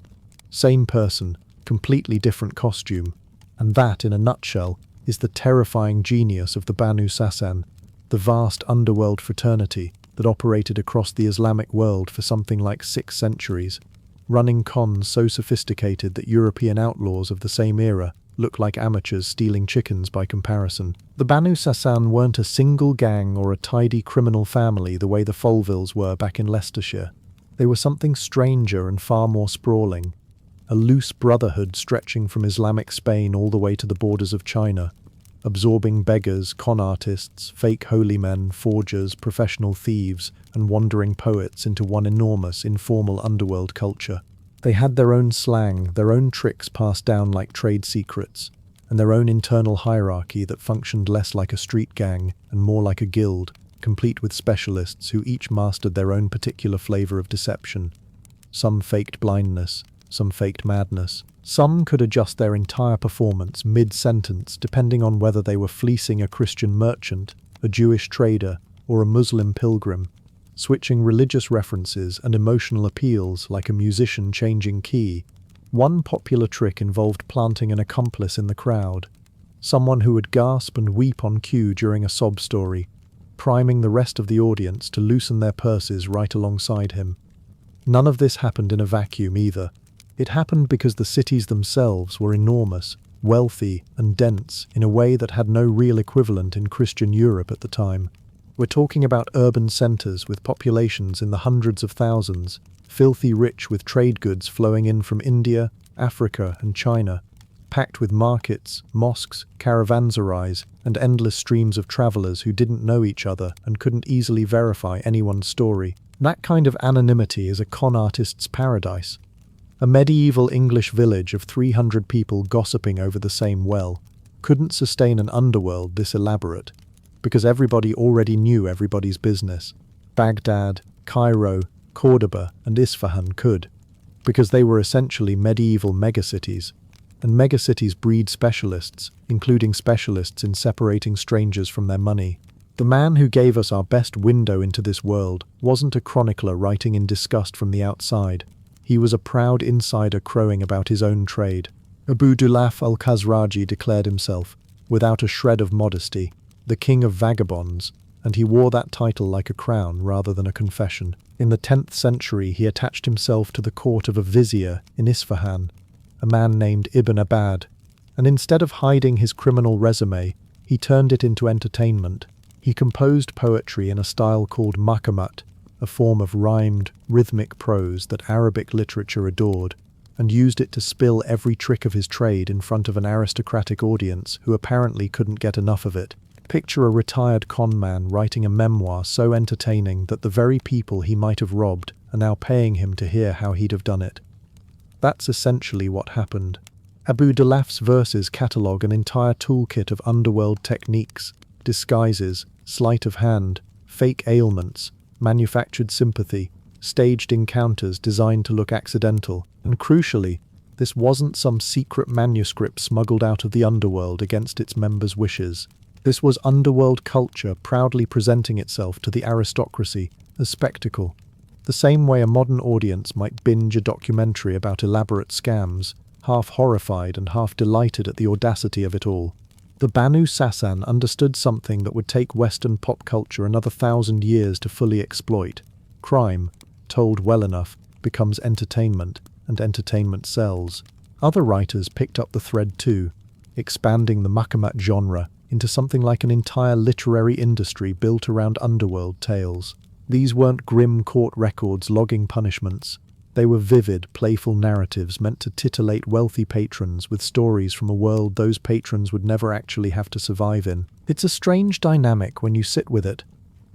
Same person, completely different costume. And that, in a nutshell, is the terrifying genius of the Banu Sasan, the vast underworld fraternity that operated across the Islamic world for something like 6 centuries, running cons so sophisticated that European outlaws of the same era look like amateurs stealing chickens by comparison. The Banu Sasan weren't a single gang or a tidy criminal family the way the Folvilles were back in Leicestershire. They were something stranger and far more sprawling, a loose brotherhood stretching from Islamic Spain all the way to the borders of China, absorbing beggars, con artists, fake holy men, forgers, professional thieves, and wandering poets into one enormous, informal underworld culture. They had their own slang, their own tricks passed down like trade secrets, and their own internal hierarchy that functioned less like a street gang and more like a guild, complete with specialists who each mastered their own particular flavor of deception. Some faked blindness, some faked madness. Some could adjust their entire performance mid-sentence depending on whether they were fleecing a Christian merchant, a Jewish trader, or a Muslim pilgrim, switching religious references and emotional appeals like a musician changing key. One popular trick involved planting an accomplice in the crowd, someone who would gasp and weep on cue during a sob story, priming the rest of the audience to loosen their purses right alongside him. None of this happened in a vacuum either. It happened because the cities themselves were enormous, wealthy, and dense in a way that had no real equivalent in Christian Europe at the time. We're talking about urban centers with populations in the hundreds of thousands, filthy rich with trade goods flowing in from India, Africa, and China, packed with markets, mosques, caravanserais, and endless streams of travelers who didn't know each other and couldn't easily verify anyone's story. That kind of anonymity is a con artist's paradise. A medieval English village of 300 people gossiping over the same well couldn't sustain an underworld this elaborate, because everybody already knew everybody's business. Baghdad, Cairo, Cordoba, and Isfahan could, because they were essentially medieval megacities, and megacities breed specialists, including specialists in separating strangers from their money. The man who gave us our best window into this world wasn't a chronicler writing in disgust from the outside. He was a proud insider crowing about his own trade. Abu Dulaf al-Khazraji declared himself, without a shred of modesty, the king of vagabonds, and he wore that title like a crown rather than a confession. In the 10th century he attached himself to the court of a vizier in Isfahan, a man named Ibn Abad, and instead of hiding his criminal resume, he turned it into entertainment. He composed poetry in a style called maqamat, a form of rhymed, rhythmic prose that Arabic literature adored, and used it to spill every trick of his trade in front of an aristocratic audience who apparently couldn't get enough of it. Picture a retired con man writing a memoir so entertaining that the very people he might have robbed are now paying him to hear how he'd have done it. That's essentially what happened. Abu Dulaf's verses catalogue an entire toolkit of underworld techniques, disguises, sleight of hand, fake ailments, manufactured sympathy, staged encounters designed to look accidental, and crucially, this wasn't some secret manuscript smuggled out of the underworld against its members' wishes. This was underworld culture proudly presenting itself to the aristocracy as spectacle, the same way a modern audience might binge a documentary about elaborate scams, half horrified and half delighted at the audacity of it all. The Banu Sasan understood something that would take Western pop culture another 1,000 years to fully exploit. Crime, told well enough, becomes entertainment, and entertainment sells. Other writers picked up the thread too, expanding the maqamat genre into something like an entire literary industry built around underworld tales. These weren't grim court records logging punishments. They were vivid, playful narratives meant to titillate wealthy patrons with stories from a world those patrons would never actually have to survive in. It's a strange dynamic when you sit with it.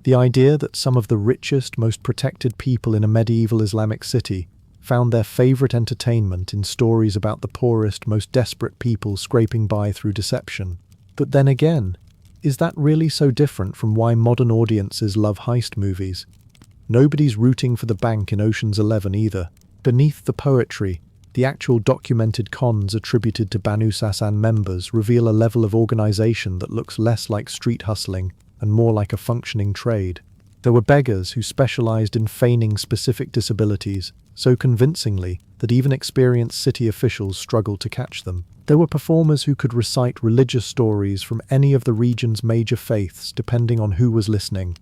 The idea that some of the richest, most protected people in a medieval Islamic city found their favorite entertainment in stories about the poorest, most desperate people scraping by through deception. But then again, Is that really so different from why modern audiences love heist movies? Nobody's rooting for the bank in Ocean's 11 either. Beneath the poetry, the actual documented cons attributed to Banu Sassan members reveal a level of organization that looks less like street hustling and more like a functioning trade. There were beggars who specialized in feigning specific disabilities so convincingly that even experienced city officials struggled to catch them. There were performers who could recite religious stories from any of the region's major faiths depending on who was listening,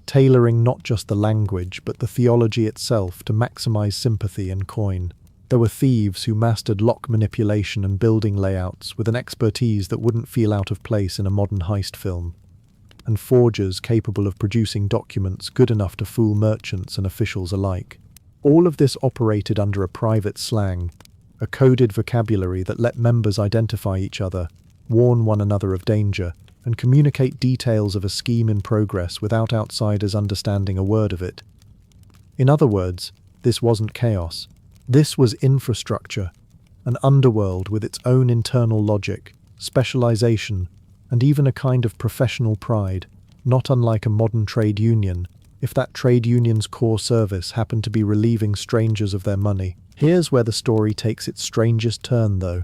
tailoring not just the language but the theology itself to maximize sympathy and coin. There were thieves who mastered lock manipulation and building layouts with an expertise that wouldn't feel out of place in a modern heist film, and forgers capable of producing documents good enough to fool merchants and officials alike. All of this operated under a private slang, a coded vocabulary that let members identify each other, warn one another of danger, and communicate details of a scheme in progress without outsiders understanding a word of it. In other words, this wasn't chaos. This was infrastructure, an underworld with its own internal logic, specialization, and even a kind of professional pride, not unlike a modern trade union, if that trade union's core service happened to be relieving strangers of their money. Here's where the story takes its strangest turn, though.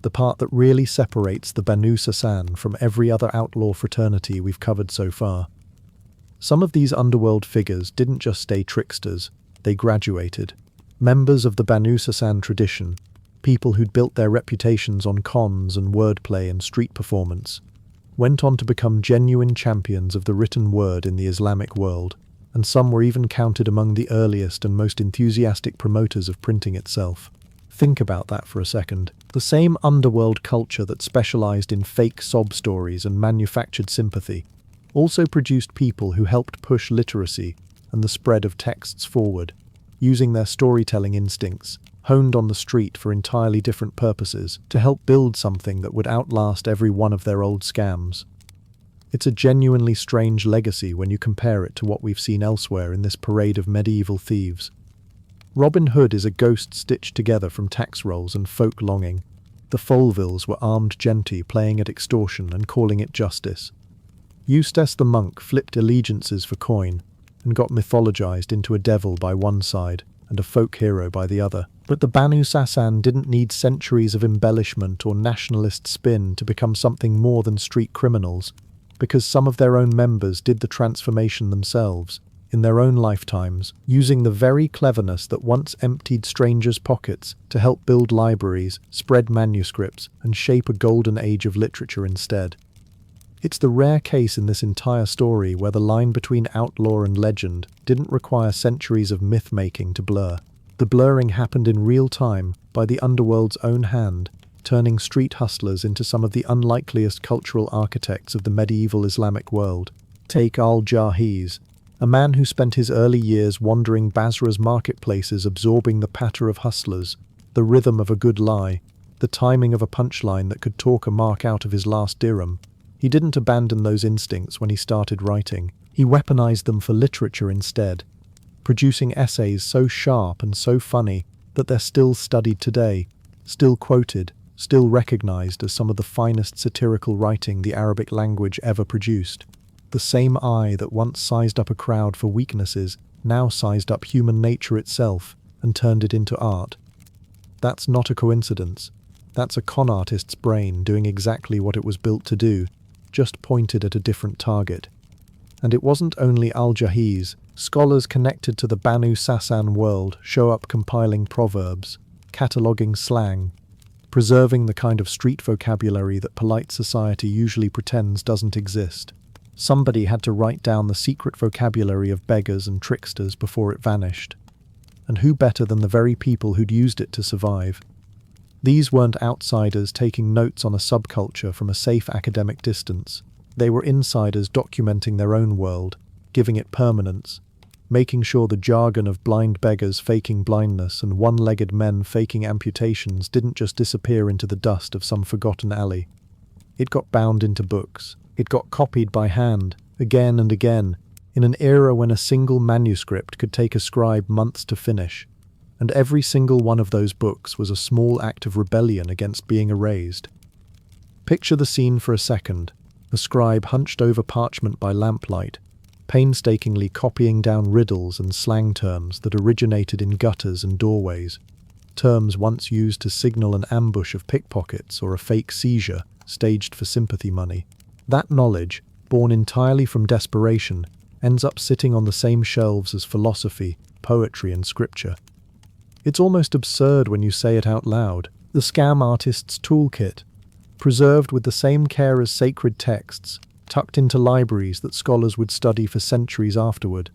The part that really separates the Banu Sassan from every other outlaw fraternity we've covered so far. Some of these underworld figures didn't just stay tricksters, they graduated. Members of the Banu Sassan tradition, people who'd built their reputations on cons and wordplay and street performance, went on to become genuine champions of the written word in the Islamic world, and some were even counted among the earliest and most enthusiastic promoters of printing itself. Think about that for a second. The same underworld culture that specialized in fake sob stories and manufactured sympathy also produced people who helped push literacy and the spread of texts forward, using their storytelling instincts, honed on the street for entirely different purposes, to help build something that would outlast every one of their old scams. It's a genuinely strange legacy when you compare it to what we've seen elsewhere in this parade of medieval thieves. Robin Hood is a ghost stitched together from tax rolls and folk longing. The Folvilles were armed gentry playing at extortion and calling it justice. Eustace the monk flipped allegiances for coin and got mythologized into a devil by one side and a folk hero by the other. But the Banu Sassan didn't need centuries of embellishment or nationalist spin to become something more than street criminals, because some of their own members did the transformation themselves, in their own lifetimes, using the very cleverness that once emptied strangers' pockets to help build libraries, spread manuscripts, and shape a golden age of literature instead. It's the rare case in this entire story where the line between outlaw and legend didn't require centuries of myth-making to blur. The blurring happened in real time by the underworld's own hand, turning street hustlers into some of the unlikeliest cultural architects of the medieval Islamic world. Take al-Jahiz, a man who spent his early years wandering Basra's marketplaces absorbing the patter of hustlers, the rhythm of a good lie, the timing of a punchline that could talk a mark out of his last dirham. He didn't abandon those instincts when he started writing. He weaponized them for literature instead, producing essays so sharp and so funny that they're still studied today, still quoted, still recognized as some of the finest satirical writing the Arabic language ever produced. The same eye that once sized up a crowd for weaknesses now sized up human nature itself and turned it into art. That's not a coincidence. That's a con artist's brain doing exactly what it was built to do, just pointed at a different target. And it wasn't only al-Jahiz. Scholars connected to the Banu Sassan world show up compiling proverbs, cataloguing slang, preserving the kind of street vocabulary that polite society usually pretends doesn't exist. Somebody had to write down the secret vocabulary of beggars and tricksters before it vanished. And who better than the very people who'd used it to survive? These weren't outsiders taking notes on a subculture from a safe academic distance. They were insiders documenting their own world, giving it permanence, making sure the jargon of blind beggars faking blindness and one-legged men faking amputations didn't just disappear into the dust of some forgotten alley. It got bound into books. It got copied by hand, again and again, in an era when a single manuscript could take a scribe months to finish, and every single one of those books was a small act of rebellion against being erased. Picture the scene for a second. a scribe hunched over parchment by lamplight, painstakingly copying down riddles and slang terms that originated in gutters and doorways, terms once used to signal an ambush of pickpockets or a fake seizure staged for sympathy money. That knowledge, born entirely from desperation, ends up sitting on the same shelves as philosophy, poetry, and scripture. It's almost absurd when you say it out loud. The scam artist's toolkit, preserved with the same care as sacred texts, tucked into libraries that scholars would study for centuries afterward.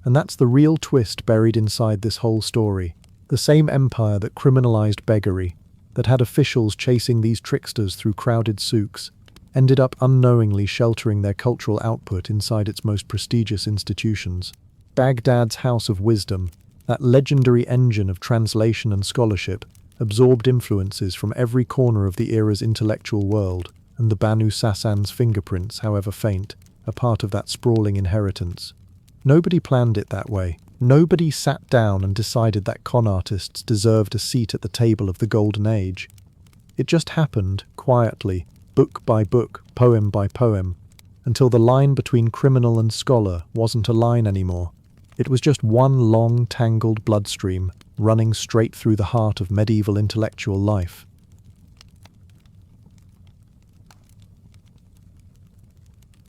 And that's the real twist buried inside this whole story. The same empire that criminalized beggary, that had officials chasing these tricksters through crowded souks, ended up unknowingly sheltering their cultural output inside its most prestigious institutions. Baghdad's House of Wisdom, that legendary engine of translation and scholarship, absorbed influences from every corner of the era's intellectual world, and the Banu Sassan's fingerprints, however faint, are part of that sprawling inheritance. Nobody planned it that way. Nobody sat down and decided that con artists deserved a seat at the table of the Golden Age. It just happened, quietly, book by book, poem by poem, until the line between criminal and scholar wasn't a line anymore. It was just one long, tangled bloodstream, running straight through the heart of medieval intellectual life.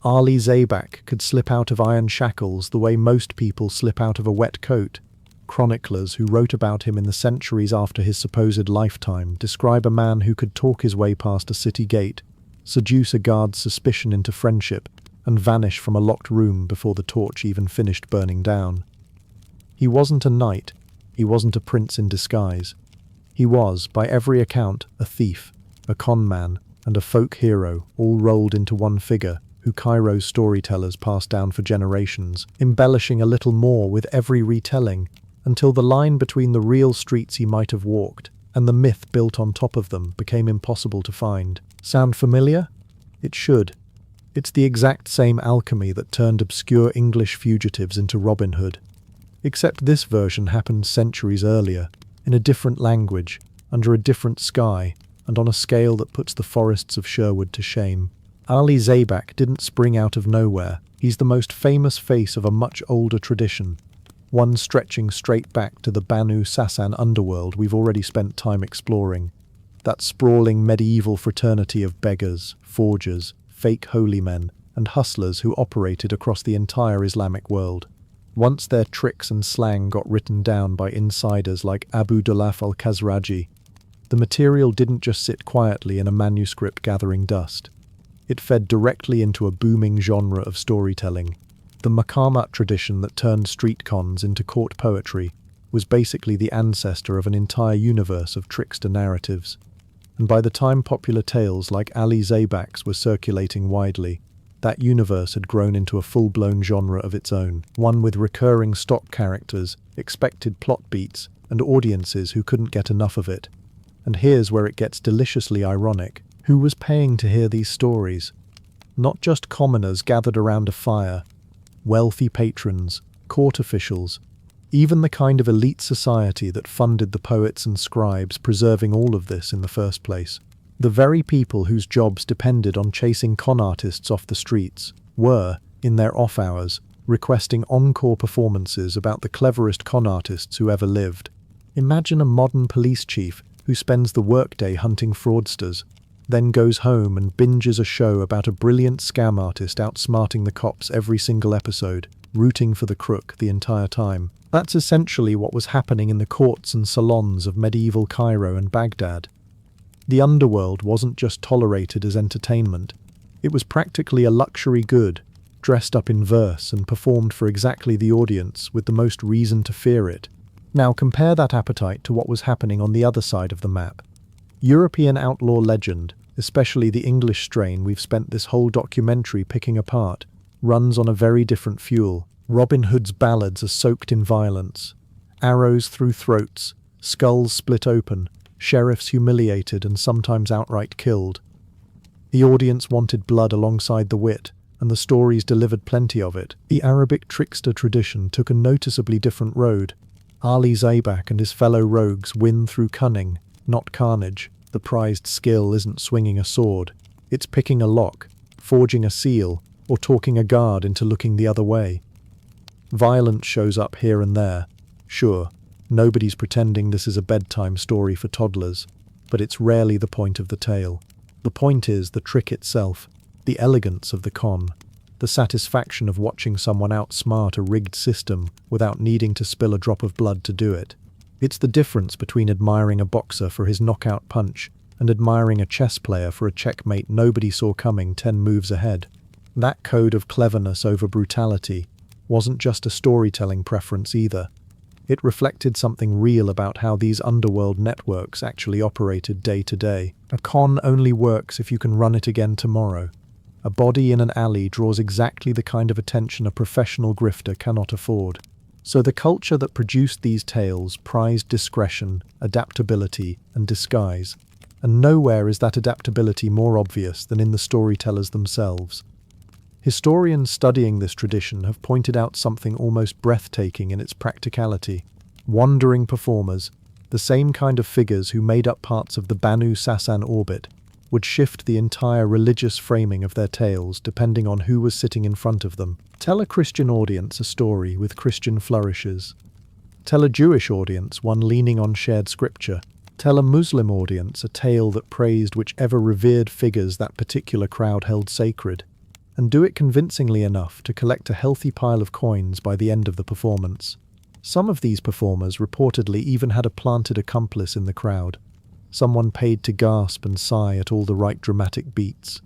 Ali Zaybak could slip out of iron shackles the way most people slip out of a wet coat. Chroniclers who wrote about him in the centuries after his supposed lifetime describe a man who could talk his way past a city gate, seduce a guard's suspicion into friendship, and vanish from a locked room before the torch even finished burning down. He wasn't a knight, he wasn't a prince in disguise. He was, by every account, a thief, a con man, and a folk hero, all rolled into one figure, who Cairo's storytellers passed down for generations, embellishing a little more with every retelling, until the line between the real streets he might have walked and the myth built on top of them became impossible to find. Sound familiar? It should. It's the exact same alchemy that turned obscure English fugitives into Robin Hood. Except this version happened centuries earlier, in a different language, under a different sky, and on a scale that puts the forests of Sherwood to shame. Ali Zaybak didn't spring out of nowhere. He's the most famous face of a much older tradition, one stretching straight back to the Banu Sassan underworld we've already spent time exploring. That sprawling medieval fraternity of beggars, forgers, fake holy men, and hustlers who operated across the entire Islamic world. Once their tricks and slang got written down by insiders like Abu Dulaf al-Khazraji, the material didn't just sit quietly in a manuscript gathering dust. It fed directly into a booming genre of storytelling. The Maqamat tradition that turned street cons into court poetry was basically the ancestor of an entire universe of trickster narratives. And by the time popular tales like Ali Zaybak's were circulating widely, that universe had grown into a full-blown genre of its own, one with recurring stock characters, expected plot beats, and audiences who couldn't get enough of it. And here's where it gets deliciously ironic. Who was paying to hear these stories? Not just commoners gathered around a fire, wealthy patrons, court officials, even the kind of elite society that funded the poets and scribes preserving all of this in the first place. The very people whose jobs depended on chasing con artists off the streets were, in their off hours, requesting encore performances about the cleverest con artists who ever lived. Imagine a modern police chief who spends the workday hunting fraudsters, then goes home and binges a show about a brilliant scam artist outsmarting the cops every single episode, rooting for the crook the entire time. That's essentially what was happening in the courts and salons of medieval Cairo and Baghdad. The underworld wasn't just tolerated as entertainment. It was practically a luxury good, dressed up in verse and performed for exactly the audience with the most reason to fear it. Now compare that appetite to what was happening on the other side of the map. European outlaw legend, especially the English strain we've spent this whole documentary picking apart, runs on a very different fuel. Robin Hood's ballads are soaked in violence. Arrows through throats, skulls split open, sheriffs humiliated and sometimes outright killed. The audience wanted blood alongside the wit, and the stories delivered plenty of it. The Arabic trickster tradition took a noticeably different road. Ali Zaybak and his fellow rogues win through cunning, not carnage. The prized skill isn't swinging a sword, it's picking a lock, forging a seal, or talking a guard into looking the other way. Violence shows up here and there. Sure, nobody's pretending this is a bedtime story for toddlers, but it's rarely the point of the tale. The point is the trick itself, the elegance of the con, the satisfaction of watching someone outsmart a rigged system without needing to spill a drop of blood to do it. It's the difference between admiring a boxer for his knockout punch and admiring a chess player for a checkmate nobody saw coming 10 moves ahead. That code of cleverness over brutality wasn't just a storytelling preference either. It reflected something real about how these underworld networks actually operated day to day. A con only works if you can run it again tomorrow. A body in an alley draws exactly the kind of attention a professional grifter cannot afford. So the culture that produced these tales prized discretion, adaptability, and disguise. And nowhere is that adaptability more obvious than in the storytellers themselves. Historians studying this tradition have pointed out something almost breathtaking in its practicality. Wandering performers, the same kind of figures who made up parts of the Banu Sasan orbit, would shift the entire religious framing of their tales depending on who was sitting in front of them. Tell a Christian audience a story with Christian flourishes. Tell a Jewish audience one leaning on shared scripture. Tell a Muslim audience a tale that praised whichever revered figures that particular crowd held sacred. And do it convincingly enough to collect a healthy pile of coins by the end of the performance. Some of these performers reportedly even had a planted accomplice in the crowd, someone paid to gasp and sigh at all the right dramatic beats,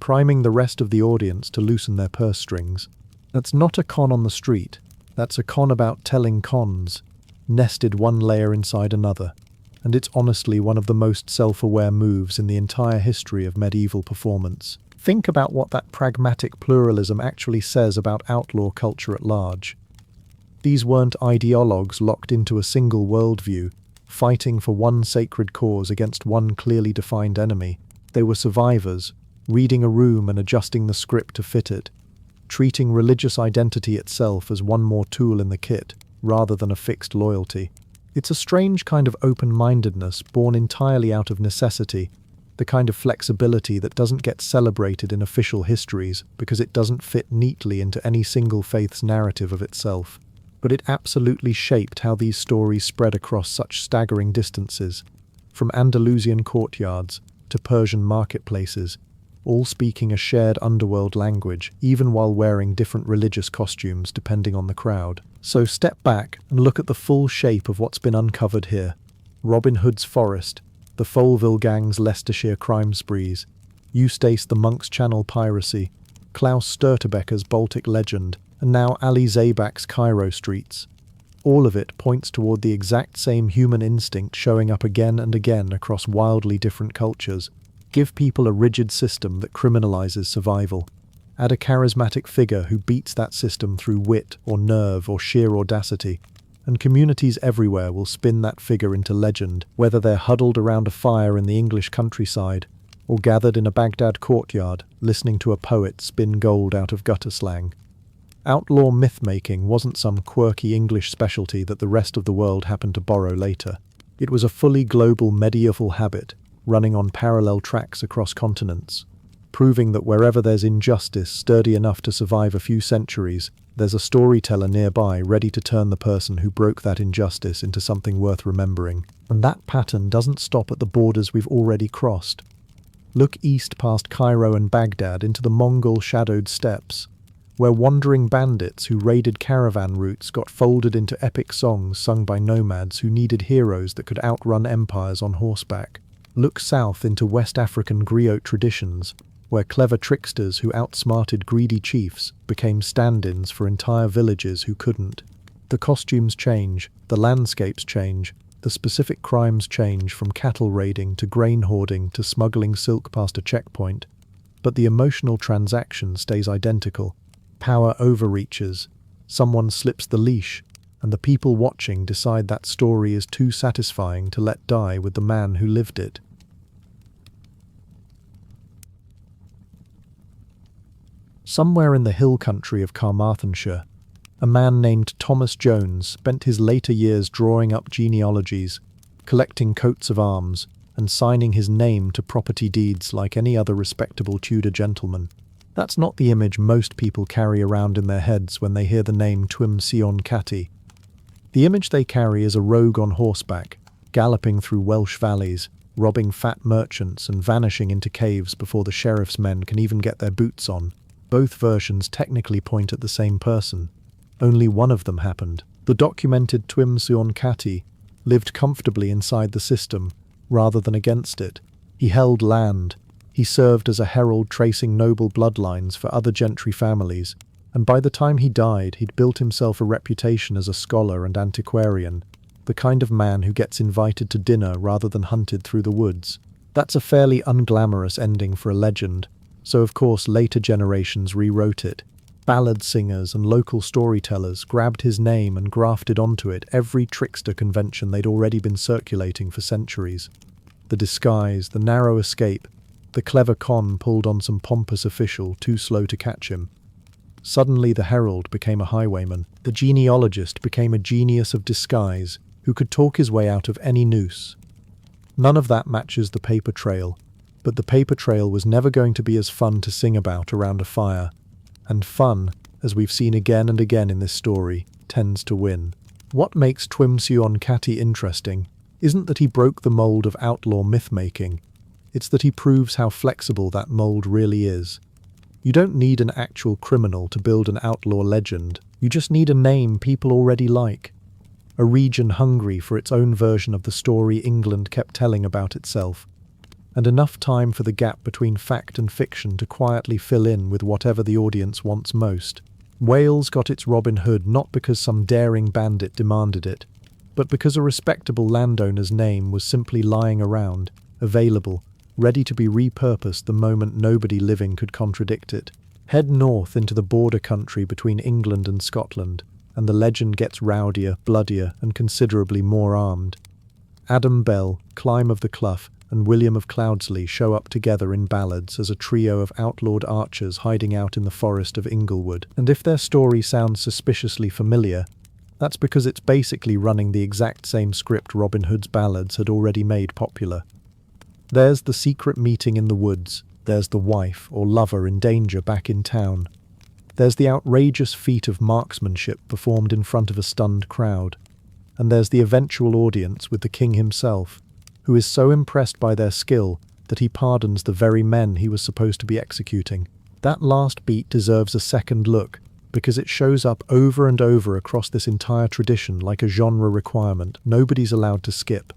priming the rest of the audience to loosen their purse strings. That's not a con on the street, that's a con about telling cons, nested one layer inside another, and it's honestly one of the most self-aware moves in the entire history of medieval performance. Think about what that pragmatic pluralism actually says about outlaw culture at large. These weren't ideologues locked into a single worldview, fighting for one sacred cause against one clearly defined enemy. They were survivors, reading a room and adjusting the script to fit it, treating religious identity itself as one more tool in the kit, rather than a fixed loyalty. It's a strange kind of open-mindedness born entirely out of necessity, the kind of flexibility that doesn't get celebrated in official histories because it doesn't fit neatly into any single faith's narrative of itself. But it absolutely shaped how these stories spread across such staggering distances, from Andalusian courtyards to Persian marketplaces, all speaking a shared underworld language, even while wearing different religious costumes depending on the crowd. So step back and look at the full shape of what's been uncovered here. Robin Hood's forest, the Foleville gang's Leicestershire crime sprees, Eustace the Monk's Channel piracy, Klaus Sturtebecker's Baltic legend, and now Ali Zaybak's Cairo streets. All of it points toward the exact same human instinct showing up again and again across wildly different cultures. Give people a rigid system that criminalizes survival. Add a charismatic figure who beats that system through wit or nerve or sheer audacity, and communities everywhere will spin that figure into legend, whether they're huddled around a fire in the English countryside or gathered in a Baghdad courtyard listening to a poet spin gold out of gutter slang. Outlaw myth-making wasn't some quirky English specialty that the rest of the world happened to borrow later. It was a fully global medieval habit, running on parallel tracks across continents, proving that wherever there's injustice sturdy enough to survive a few centuries, there's a storyteller nearby ready to turn the person who broke that injustice into something worth remembering. And that pattern doesn't stop at the borders we've already crossed. Look east past Cairo and Baghdad into the Mongol-shadowed steppes, where wandering bandits who raided caravan routes got folded into epic songs sung by nomads who needed heroes that could outrun empires on horseback. Look south into West African griot traditions, where clever tricksters who outsmarted greedy chiefs became stand-ins for entire villages who couldn't. The costumes change, the landscapes change, the specific crimes change from cattle raiding to grain hoarding to smuggling silk past a checkpoint, but the emotional transaction stays identical. Power overreaches, someone slips the leash, and the people watching decide that story is too satisfying to let die with the man who lived it. Somewhere in the hill country of Carmarthenshire, a man named Thomas Jones spent his later years drawing up genealogies, collecting coats of arms, and signing his name to property deeds like any other respectable Tudor gentleman. That's not the image most people carry around in their heads when they hear the name Twm Sion Cati. The image they carry is a rogue on horseback, galloping through Welsh valleys, robbing fat merchants and vanishing into caves before the sheriff's men can even get their boots on. Both versions technically point at the same person. Only one of them happened. The documented Twm Sion Cati lived comfortably inside the system, rather than against it. He held land. He served as a herald tracing noble bloodlines for other gentry families, and by the time he died, he'd built himself a reputation as a scholar and antiquarian, the kind of man who gets invited to dinner rather than hunted through the woods. That's a fairly unglamorous ending for a legend, so of course later generations rewrote it. Ballad singers and local storytellers grabbed his name and grafted onto it every trickster convention they'd already been circulating for centuries. The disguise, the narrow escape, the clever con pulled on some pompous official too slow to catch him. Suddenly the herald became a highwayman. The genealogist became a genius of disguise who could talk his way out of any noose. None of that matches the paper trail, but the paper trail was never going to be as fun to sing about around a fire. And fun, as we've seen again and again in this story, tends to win. What makes Twm Sion Cati interesting isn't that he broke the mold of outlaw myth-making, it's that he proves how flexible that mold really is. You don't need an actual criminal to build an outlaw legend, you just need a name people already like. A region hungry for its own version of the story England kept telling about itself, and enough time for the gap between fact and fiction to quietly fill in with whatever the audience wants most. Wales got its Robin Hood not because some daring bandit demanded it, but because a respectable landowner's name was simply lying around, available, ready to be repurposed the moment nobody living could contradict it. Head north into the border country between England and Scotland, and the legend gets rowdier, bloodier, and considerably more armed. Adam Bell, Clyme of the Clough, and William of Cloudsley show up together in ballads as a trio of outlawed archers hiding out in the forest of Inglewood. And if their story sounds suspiciously familiar, that's because it's basically running the exact same script Robin Hood's ballads had already made popular. There's the secret meeting in the woods, there's the wife or lover in danger back in town. There's the outrageous feat of marksmanship performed in front of a stunned crowd. And there's the eventual audience with the king himself, who is so impressed by their skill that he pardons the very men he was supposed to be executing. That last beat deserves a second look, because it shows up over and over across this entire tradition like a genre requirement nobody's allowed to skip.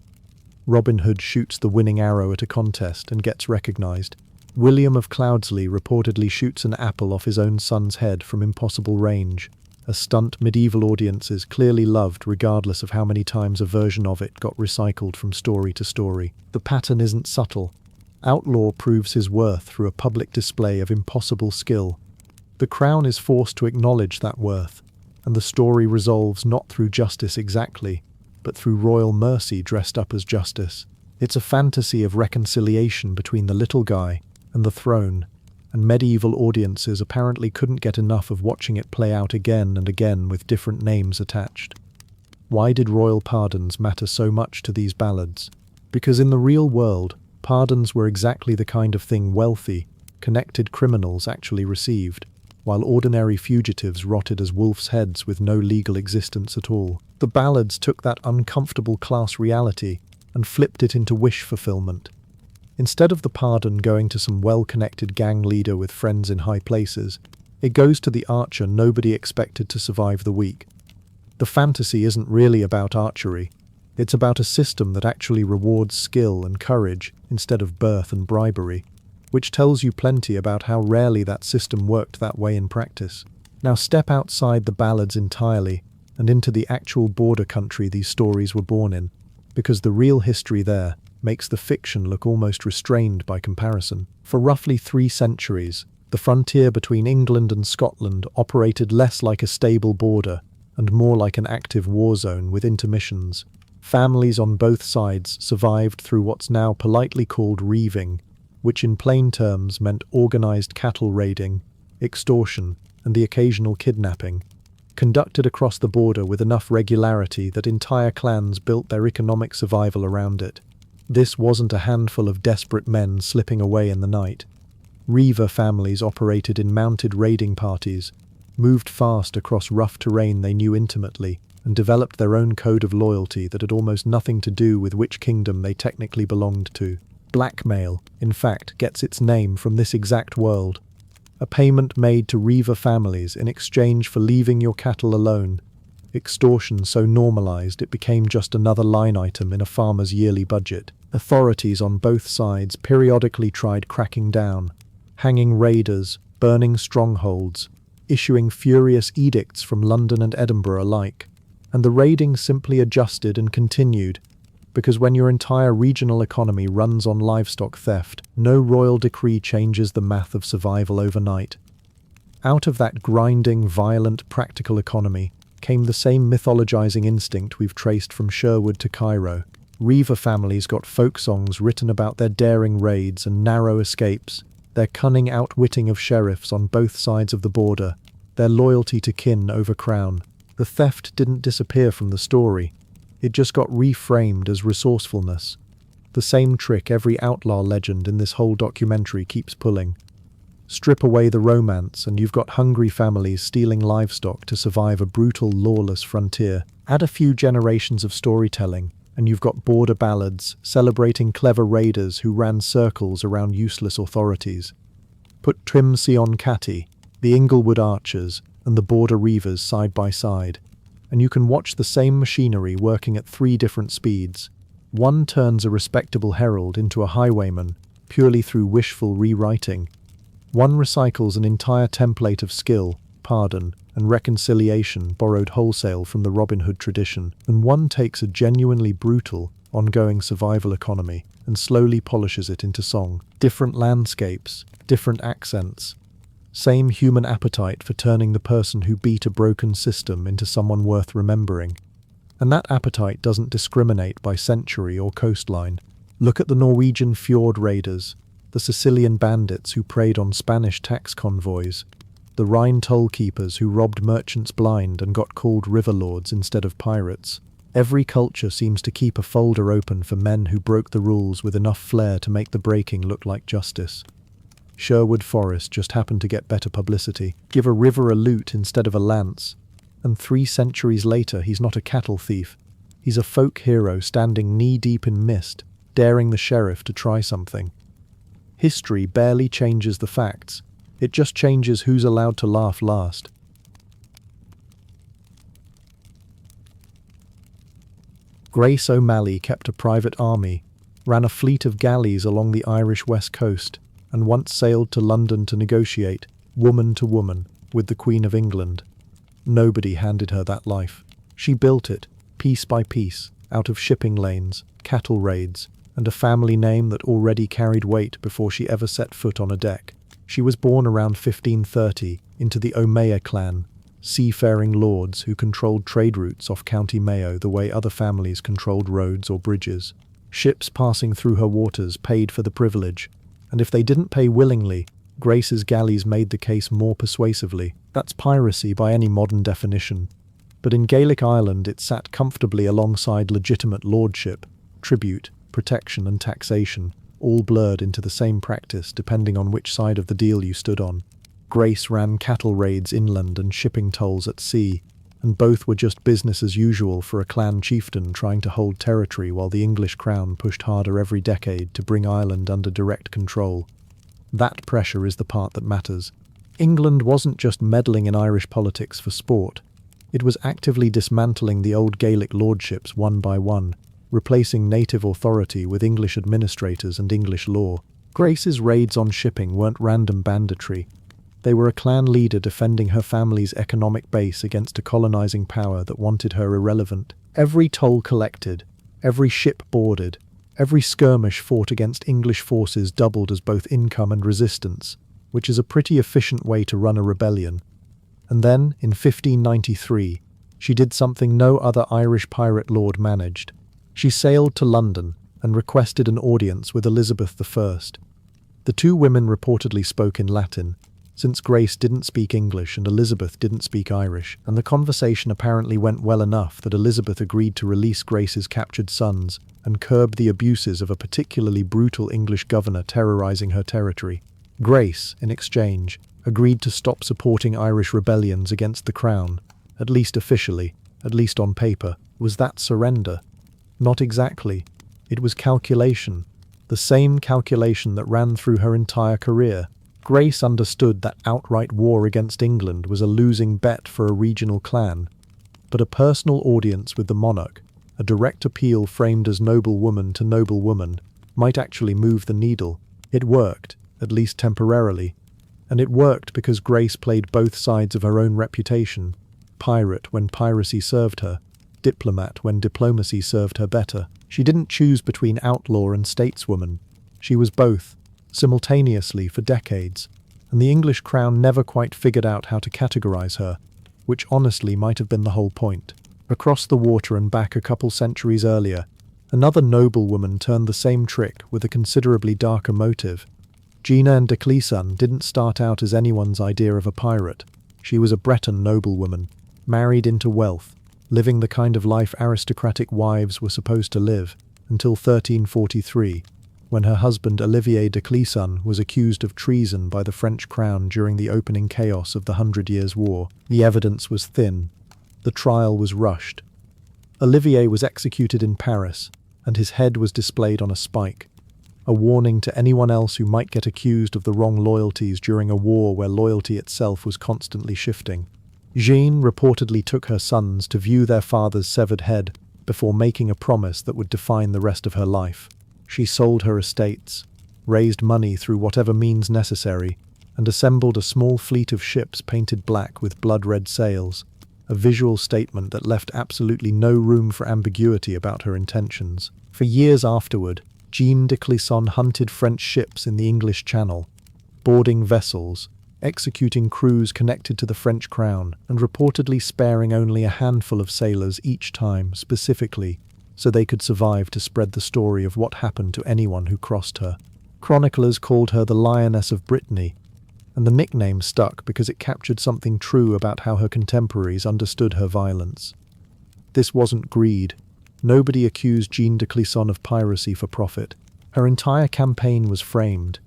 Robin Hood shoots the winning arrow at a contest and gets recognized. William of Cloudsley reportedly shoots an apple off his own son's head from impossible range, a stunt medieval audiences clearly loved regardless of how many times a version of it got recycled from story to story. The pattern isn't subtle. Outlaw proves his worth through a public display of impossible skill. The crown is forced to acknowledge that worth, and the story resolves not through justice exactly, but through royal mercy dressed up as justice. It's a fantasy of reconciliation between the little guy and the throne, and medieval audiences apparently couldn't get enough of watching it play out again and again with different names attached. Why did royal pardons matter so much to these ballads? Because in the real world, pardons were exactly the kind of thing wealthy, connected criminals actually received, while ordinary fugitives rotted as wolf's heads with no legal existence at all. The ballads took that uncomfortable class reality and flipped it into wish fulfillment. Instead of the pardon going to some well-connected gang leader with friends in high places, it goes to the archer nobody expected to survive the week. The fantasy isn't really about archery. It's about a system that actually rewards skill and courage instead of birth and bribery, which tells you plenty about how rarely that system worked that way in practice. Now step outside the ballads entirely and into the actual border country these stories were born in, because the real history there makes the fiction look almost restrained by comparison. For roughly 3 centuries, the frontier between England and Scotland operated less like a stable border and more like an active war zone with intermissions. Families on both sides survived through what's now politely called reaving, which in plain terms meant organized cattle raiding, extortion, and the occasional kidnapping, conducted across the border with enough regularity that entire clans built their economic survival around it. This wasn't a handful of desperate men slipping away in the night. Reaver families operated in mounted raiding parties, moved fast across rough terrain they knew intimately, and developed their own code of loyalty that had almost nothing to do with which kingdom they technically belonged to. Blackmail, in fact, gets its name from this exact world. A payment made to Reaver families in exchange for leaving your cattle alone. Extortion so normalized it became just another line item in a farmer's yearly budget. Authorities on both sides periodically tried cracking down, hanging raiders, burning strongholds, issuing furious edicts from London and Edinburgh alike. And the raiding simply adjusted and continued, because when your entire regional economy runs on livestock theft, no royal decree changes the math of survival overnight. Out of that grinding, violent, practical economy came the same mythologizing instinct we've traced from Sherwood to Cairo. Reaver families got folk songs written about their daring raids and narrow escapes, their cunning outwitting of sheriffs on both sides of the border, their loyalty to kin over crown. The theft didn't disappear from the story. It just got reframed as resourcefulness. The same trick every outlaw legend in this whole documentary keeps pulling. Strip away the romance and you've got hungry families stealing livestock to survive a brutal, lawless frontier. Add a few generations of storytelling and you've got border ballads celebrating clever raiders who ran circles around useless authorities. Put Trim Sion Cati, the Inglewood Archers, and the Border Reavers side by side, and you can watch the same machinery working at 3 different speeds. One turns a respectable herald into a highwayman purely through wishful rewriting. One recycles an entire template of skill, pardon, and reconciliation borrowed wholesale from the Robin Hood tradition, and one takes a genuinely brutal, ongoing survival economy and slowly polishes it into song. Different landscapes, different accents. Same human appetite for turning the person who beat a broken system into someone worth remembering. And that appetite doesn't discriminate by century or coastline. Look at the Norwegian fjord raiders, the Sicilian bandits who preyed on Spanish tax convoys, the Rhine toll keepers who robbed merchants blind and got called river lords instead of pirates. Every culture seems to keep a folder open for men who broke the rules with enough flair to make the breaking look like justice. Sherwood Forest just happened to get better publicity. Give a river a lute instead of a lance. And 3 centuries later, he's not a cattle thief. He's a folk hero standing knee-deep in mist, daring the sheriff to try something. History barely changes the facts. It just changes who's allowed to laugh last. Grace O'Malley kept a private army, ran a fleet of galleys along the Irish west coast, and once sailed to London to negotiate, woman to woman, with the Queen of England. Nobody handed her that life. She built it, piece by piece, out of shipping lanes, cattle raids, and a family name that already carried weight before she ever set foot on a deck. She was born around 1530 into the O'Maya clan, seafaring lords who controlled trade routes off County Mayo the way other families controlled roads or bridges. Ships passing through her waters paid for the privilege, and if they didn't pay willingly, Grace's galleys made the case more persuasively. That's piracy by any modern definition. But in Gaelic Ireland it sat comfortably alongside legitimate lordship, tribute, protection and taxation, all blurred into the same practice depending on which side of the deal you stood on. Grace ran cattle raids inland and shipping tolls at sea, and both were just business as usual for a clan chieftain trying to hold territory while the English crown pushed harder every decade to bring Ireland under direct control. That pressure is the part that matters. England wasn't just meddling in Irish politics for sport. It was actively dismantling the old Gaelic lordships one by one, replacing native authority with English administrators and English law. Grace's raids on shipping weren't random banditry. They were a clan leader defending her family's economic base against a colonizing power that wanted her irrelevant. Every toll collected, every ship boarded, every skirmish fought against English forces doubled as both income and resistance, which is a pretty efficient way to run a rebellion. And then, in 1593, she did something no other Irish pirate lord managed. She sailed to London and requested an audience with Elizabeth I. The 2 women reportedly spoke in Latin, since Grace didn't speak English and Elizabeth didn't speak Irish, and the conversation apparently went well enough that Elizabeth agreed to release Grace's captured sons and curb the abuses of a particularly brutal English governor terrorizing her territory. Grace, in exchange, agreed to stop supporting Irish rebellions against the Crown, at least officially, at least on paper. Was that surrender? Not exactly. It was calculation, the same calculation that ran through her entire career. Grace understood that outright war against England was a losing bet for a regional clan, but a personal audience with the monarch, a direct appeal framed as noble woman to noble woman, might actually move the needle. It worked, at least temporarily, and it worked because Grace played both sides of her own reputation, pirate when piracy served her, diplomat when diplomacy served her better. She didn't choose between outlaw and stateswoman. She was both, simultaneously for decades, and the English crown never quite figured out how to categorize her, which honestly might have been the whole point. Across the water and back a couple centuries earlier, another noblewoman turned the same trick with a considerably darker motive. Jeanne de Clisson didn't start out as anyone's idea of a pirate. She was a Breton noblewoman, married into wealth, living the kind of life aristocratic wives were supposed to live, until 1343, when her husband Olivier de Clisson was accused of treason by the French crown during the opening chaos of the 100 Years' War. The evidence was thin. The trial was rushed. Olivier was executed in Paris, and his head was displayed on a spike, a warning to anyone else who might get accused of the wrong loyalties during a war where loyalty itself was constantly shifting. Jeanne reportedly took her sons to view their father's severed head before making a promise that would define the rest of her life. She sold her estates, raised money through whatever means necessary, and assembled a small fleet of ships painted black with blood-red sails, a visual statement that left absolutely no room for ambiguity about her intentions. For years afterward, Jeanne de Clisson hunted French ships in the English Channel, boarding vessels, executing crews connected to the French crown, and reportedly sparing only a handful of sailors each time, specifically, so they could survive to spread the story of what happened to anyone who crossed her. Chroniclers called her the Lioness of Brittany, and the nickname stuck because it captured something true about how her contemporaries understood her violence. This wasn't greed. Nobody accused Jeanne de Clisson of piracy for profit. Her entire campaign was framed,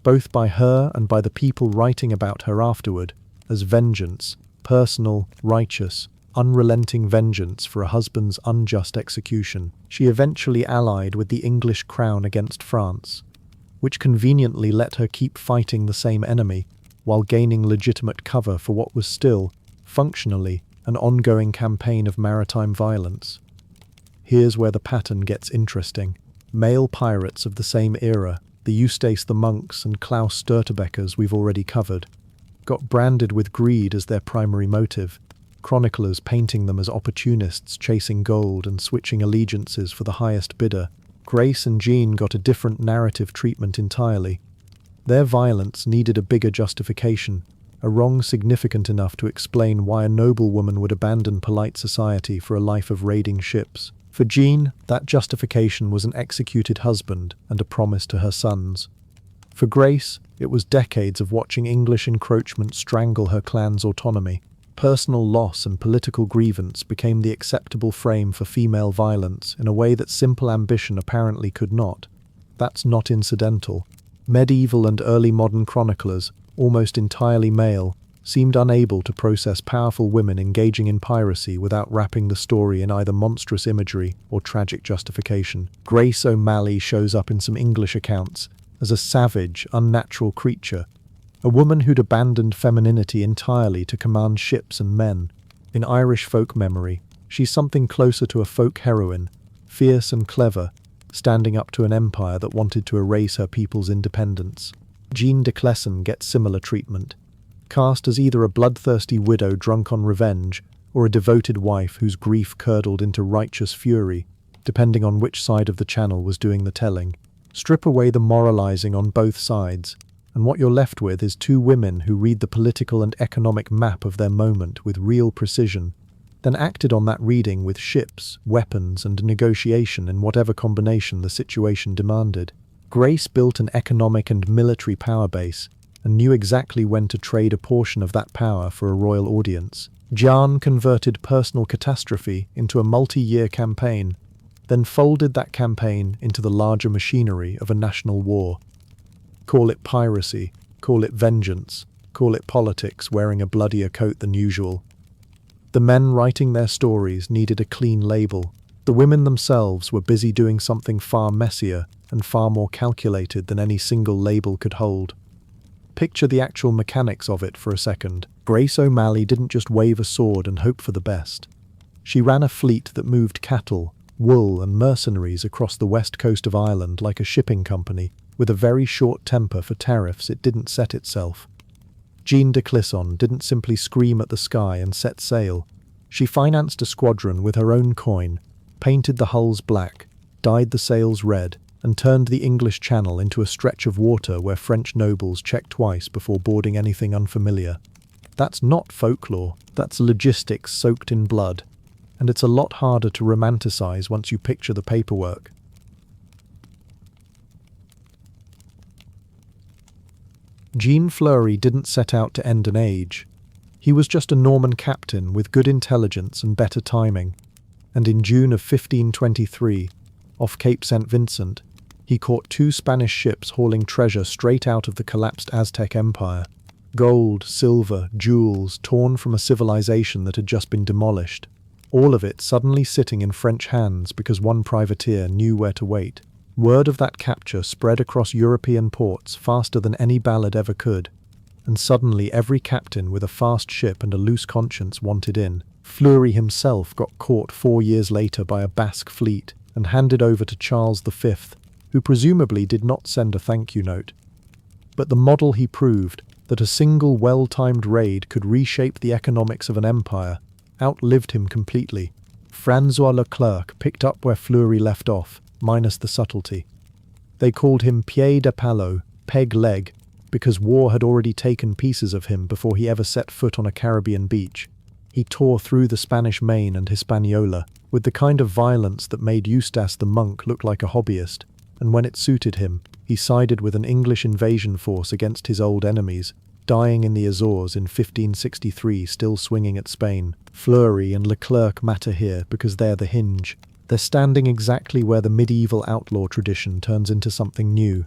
both by her and by the people writing about her afterward, as vengeance, personal, righteous, unrelenting vengeance for a husband's unjust execution. She eventually allied with the English crown against France, which conveniently let her keep fighting the same enemy, while gaining legitimate cover for what was still, functionally, an ongoing campaign of maritime violence. Here's where the pattern gets interesting. Male pirates of the same era, the Eustace the monks and Klaus Störtebecker's we've already covered, got branded with greed as their primary motive, chroniclers painting them as opportunists chasing gold and switching allegiances for the highest bidder. Grace and Jeanne got a different narrative treatment entirely. Their violence needed a bigger justification, a wrong significant enough to explain why a noblewoman would abandon polite society for a life of raiding ships. For Jeanne, that justification was an executed husband and a promise to her sons. For Grace, it was decades of watching English encroachment strangle her clan's autonomy. Personal loss and political grievance became the acceptable frame for female violence in a way that simple ambition apparently could not. That's not incidental. Medieval and early modern chroniclers, almost entirely male, seemed unable to process powerful women engaging in piracy without wrapping the story in either monstrous imagery or tragic justification. Grace O'Malley shows up in some English accounts as a savage, unnatural creature, a woman who'd abandoned femininity entirely to command ships and men. In Irish folk memory, she's something closer to a folk heroine, fierce and clever, standing up to an empire that wanted to erase her people's independence. Jeanne de Clisson gets similar treatment, cast as either a bloodthirsty widow drunk on revenge or a devoted wife whose grief curdled into righteous fury, depending on which side of the channel was doing the telling. Strip away the moralizing on both sides, and what you're left with is two women who read the political and economic map of their moment with real precision, then acted on that reading with ships, weapons, and negotiation in whatever combination the situation demanded. Grace built an economic and military power base, and knew exactly when to trade a portion of that power for a royal audience. Jeanne converted personal catastrophe into a multi-year campaign, then folded that campaign into the larger machinery of a national war. Call it piracy, call it vengeance, call it politics wearing a bloodier coat than usual. The men writing their stories needed a clean label. The women themselves were busy doing something far messier and far more calculated than any single label could hold. Picture the actual mechanics of it for a second. Grace O'Malley didn't just wave a sword and hope for the best. She ran a fleet that moved cattle, wool and mercenaries across the west coast of Ireland like a shipping company, with a very short temper for tariffs it didn't set itself. Jean de Clisson didn't simply scream at the sky and set sail. She financed a squadron with her own coin, painted the hulls black, dyed the sails red, and turned the English Channel into a stretch of water where French nobles checked twice before boarding anything unfamiliar. That's not folklore, that's logistics soaked in blood. And it's a lot harder to romanticize once you picture the paperwork. Jean Fleury didn't set out to end an age. He was just a Norman captain with good intelligence and better timing. And in June of 1523, off Cape St. Vincent, he caught 2 Spanish ships hauling treasure straight out of the collapsed Aztec Empire. Gold, silver, jewels, torn from a civilization that had just been demolished. All of it suddenly sitting in French hands because one privateer knew where to wait. Word of that capture spread across European ports faster than any ballad ever could, and suddenly every captain with a fast ship and a loose conscience wanted in. Fleury himself got caught 4 years later by a Basque fleet and handed over to Charles V, who presumably did not send a thank you note. But the model he proved, that a single well-timed raid could reshape the economics of an empire, outlived him completely. Francois Leclerc picked up where Fleury left off, minus the subtlety. They called him pied de palo, peg leg, because war had already taken pieces of him before he ever set foot on a Caribbean beach. He tore through the Spanish Main and Hispaniola with the kind of violence that made Eustace the monk look like a hobbyist, and when it suited him, he sided with an English invasion force against his old enemies, dying in the Azores in 1563, still swinging at Spain. Fleury and Leclerc matter here because they're the hinge. They're standing exactly where the medieval outlaw tradition turns into something new.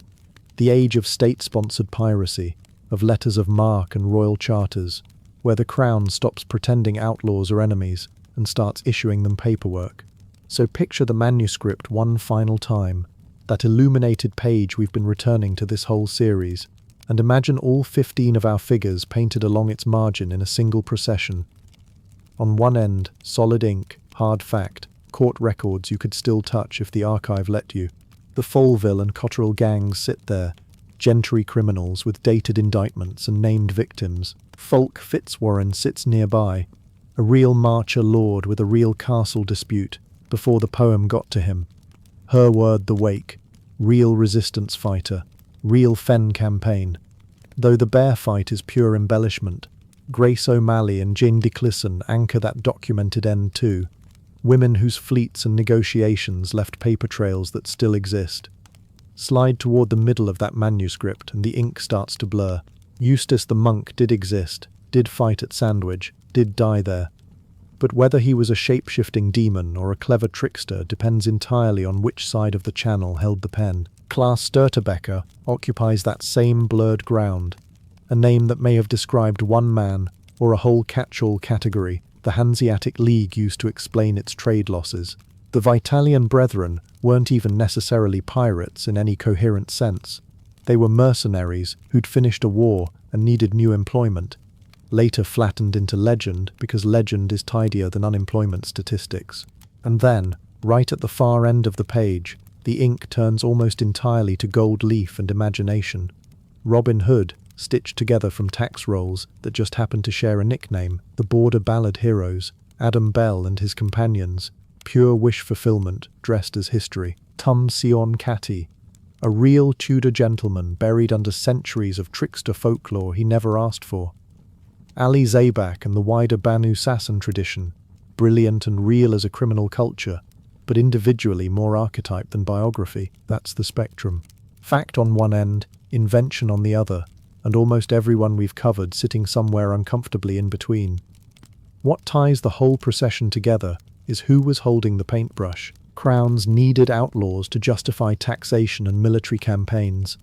The age of state-sponsored piracy, of letters of marque and royal charters, where the crown stops pretending outlaws are enemies and starts issuing them paperwork. So picture the manuscript one final time, that illuminated page we've been returning to this whole series, and imagine all 15 of our figures painted along its margin in a single procession. On one end, solid ink, hard fact, court records you could still touch if the archive let you. The Folville and Cotterell gangs sit there, gentry criminals with dated indictments and named victims. Fulk Fitzwarren sits nearby, a real Marcher lord with a real castle dispute before the poem got to him. Hereward the Wake, real resistance fighter, real Fen campaign. Though the bear fight is pure embellishment, Grace O'Malley and Jean de Clisson anchor that documented end too. Women whose fleets and negotiations left paper trails that still exist. Slide toward the middle of that manuscript and the ink starts to blur. Eustace the monk did exist, did fight at Sandwich, did die there. But whether he was a shape-shifting demon or a clever trickster depends entirely on which side of the channel held the pen. Klaas Sturtebeker occupies that same blurred ground, a name that may have described one man or a whole catch-all category the Hanseatic League used to explain its trade losses. The Vitalian Brethren weren't even necessarily pirates in any coherent sense. They were mercenaries who'd finished a war and needed new employment, later flattened into legend because legend is tidier than unemployment statistics. And then, right at the far end of the page, the ink turns almost entirely to gold leaf and imagination. Robin Hood, stitched together from tax rolls that just happened to share a nickname, the border ballad heroes, Adam Bell and his companions, pure wish fulfillment dressed as history. Tum Sion Cati, a real Tudor gentleman buried under centuries of trickster folklore he never asked for. Ali Zabak and the wider Banu Sassan tradition, brilliant and real as a criminal culture, but individually more archetype than biography. That's the spectrum. Fact on one end, invention on the other, and almost everyone we've covered sitting somewhere uncomfortably in between. What ties the whole procession together is who was holding the paintbrush. Crowns needed outlaws to justify taxation and military campaigns,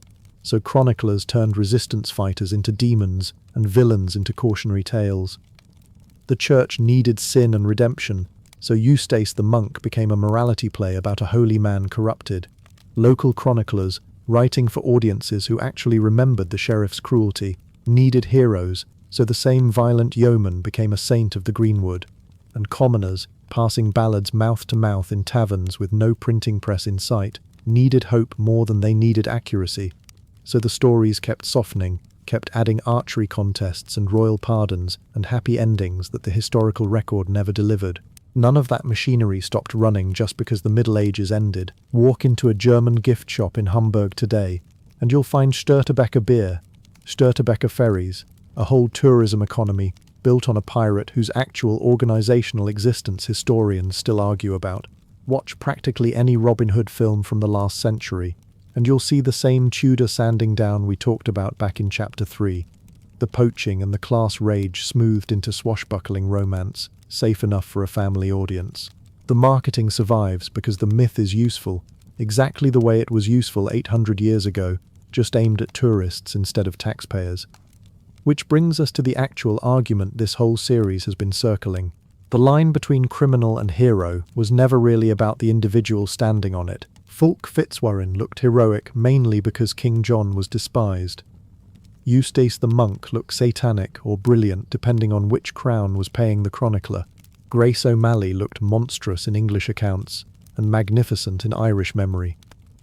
so chroniclers turned resistance fighters into demons and villains into cautionary tales. The church needed sin and redemption, so Eustace the monk became a morality play about a holy man corrupted. Local chroniclers, writing for audiences who actually remembered the sheriff's cruelty, needed heroes, so the same violent yeoman became a saint of the greenwood. And commoners, passing ballads mouth to mouth in taverns with no printing press in sight, needed hope more than they needed accuracy. So the stories kept softening, kept adding archery contests and royal pardons and happy endings that the historical record never delivered. None of that machinery stopped running just because the Middle Ages ended. Walk into a German gift shop in Hamburg today, and you'll find Störtebeker beer, Störtebeker ferries, a whole tourism economy built on a pirate whose actual organizational existence historians still argue about. Watch practically any Robin Hood film from the last century, and you'll see the same Tudor sanding down we talked about back in Chapter 3. The poaching and the class rage smoothed into swashbuckling romance, safe enough for a family audience. The marketing survives because the myth is useful, exactly the way it was useful 800 years ago, just aimed at tourists instead of taxpayers. Which brings us to the actual argument this whole series has been circling. The line between criminal and hero was never really about the individual standing on it. Fulk Fitzwarren looked heroic mainly because King John was despised. Eustace the monk looked satanic or brilliant depending on which crown was paying the chronicler. Grace O'Malley looked monstrous in English accounts and magnificent in Irish memory.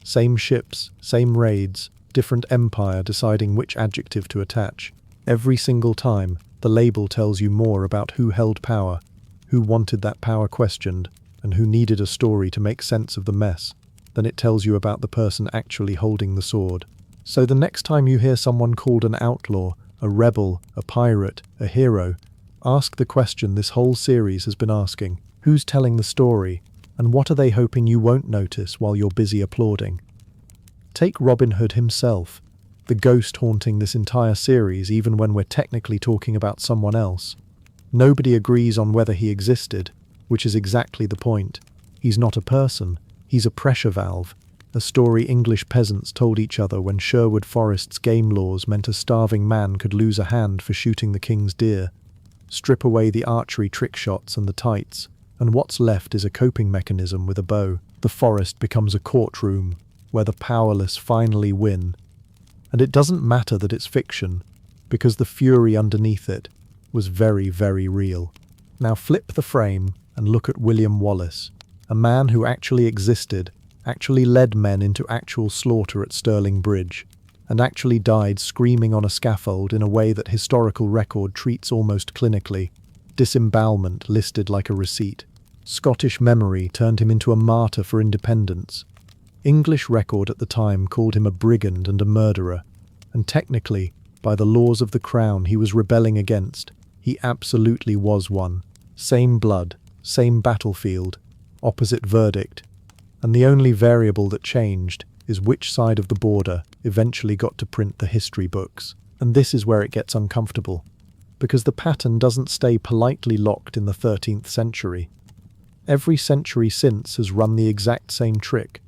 Same ships, same raids, different empire deciding which adjective to attach. Every single time, the label tells you more about who held power, who wanted that power questioned, and who needed a story to make sense of the mess, than it tells you about the person actually holding the sword. So the next time you hear someone called an outlaw, a rebel, a pirate, a hero, ask the question this whole series has been asking: who's telling the story, and what are they hoping you won't notice while you're busy applauding? Take Robin Hood himself, the ghost haunting this entire series even when we're technically talking about someone else. Nobody agrees on whether he existed, which is exactly the point. He's not a person, he's a pressure valve, a story English peasants told each other when Sherwood Forest's game laws meant a starving man could lose a hand for shooting the king's deer. Strip away the archery trick shots and the tights, and what's left is a coping mechanism with a bow. The forest becomes a courtroom, where the powerless finally win. And it doesn't matter that it's fiction, because the fury underneath it was very, very real. Now flip the frame and look at William Wallace, a man who actually existed, actually led men into actual slaughter at Stirling Bridge, and actually died screaming on a scaffold in a way that historical record treats almost clinically. Disembowelment listed like a receipt. Scottish memory turned him into a martyr for independence. English record at the time called him a brigand and a murderer, and technically, by the laws of the crown he was rebelling against, he absolutely was one. Same blood, same battlefield, opposite verdict, and the only variable that changed is which side of the border eventually got to print the history books. And this is where it gets uncomfortable, because the pattern doesn't stay politely locked in the 13th century. Every century since has run the exact same trick.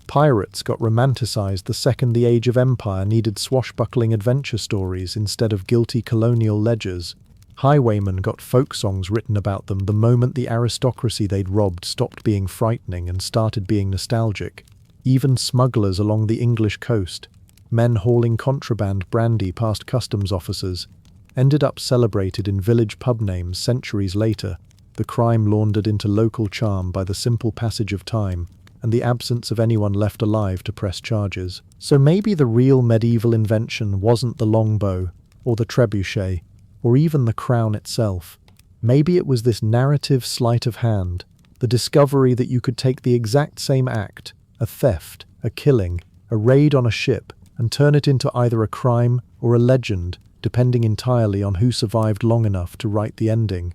Pirates got romanticized the second the Age of Empire needed swashbuckling adventure stories instead of guilty colonial ledgers. Highwaymen got folk songs written about them the moment the aristocracy they'd robbed stopped being frightening and started being nostalgic. Even smugglers along the English coast, men hauling contraband brandy past customs officers, ended up celebrated in village pub names centuries later, the crime laundered into local charm by the simple passage of time and the absence of anyone left alive to press charges. So maybe the real medieval invention wasn't the longbow, or the trebuchet, or even the crown itself. Maybe it was this narrative sleight of hand, the discovery that you could take the exact same act, a theft, a killing, a raid on a ship, and turn it into either a crime or a legend, depending entirely on who survived long enough to write the ending.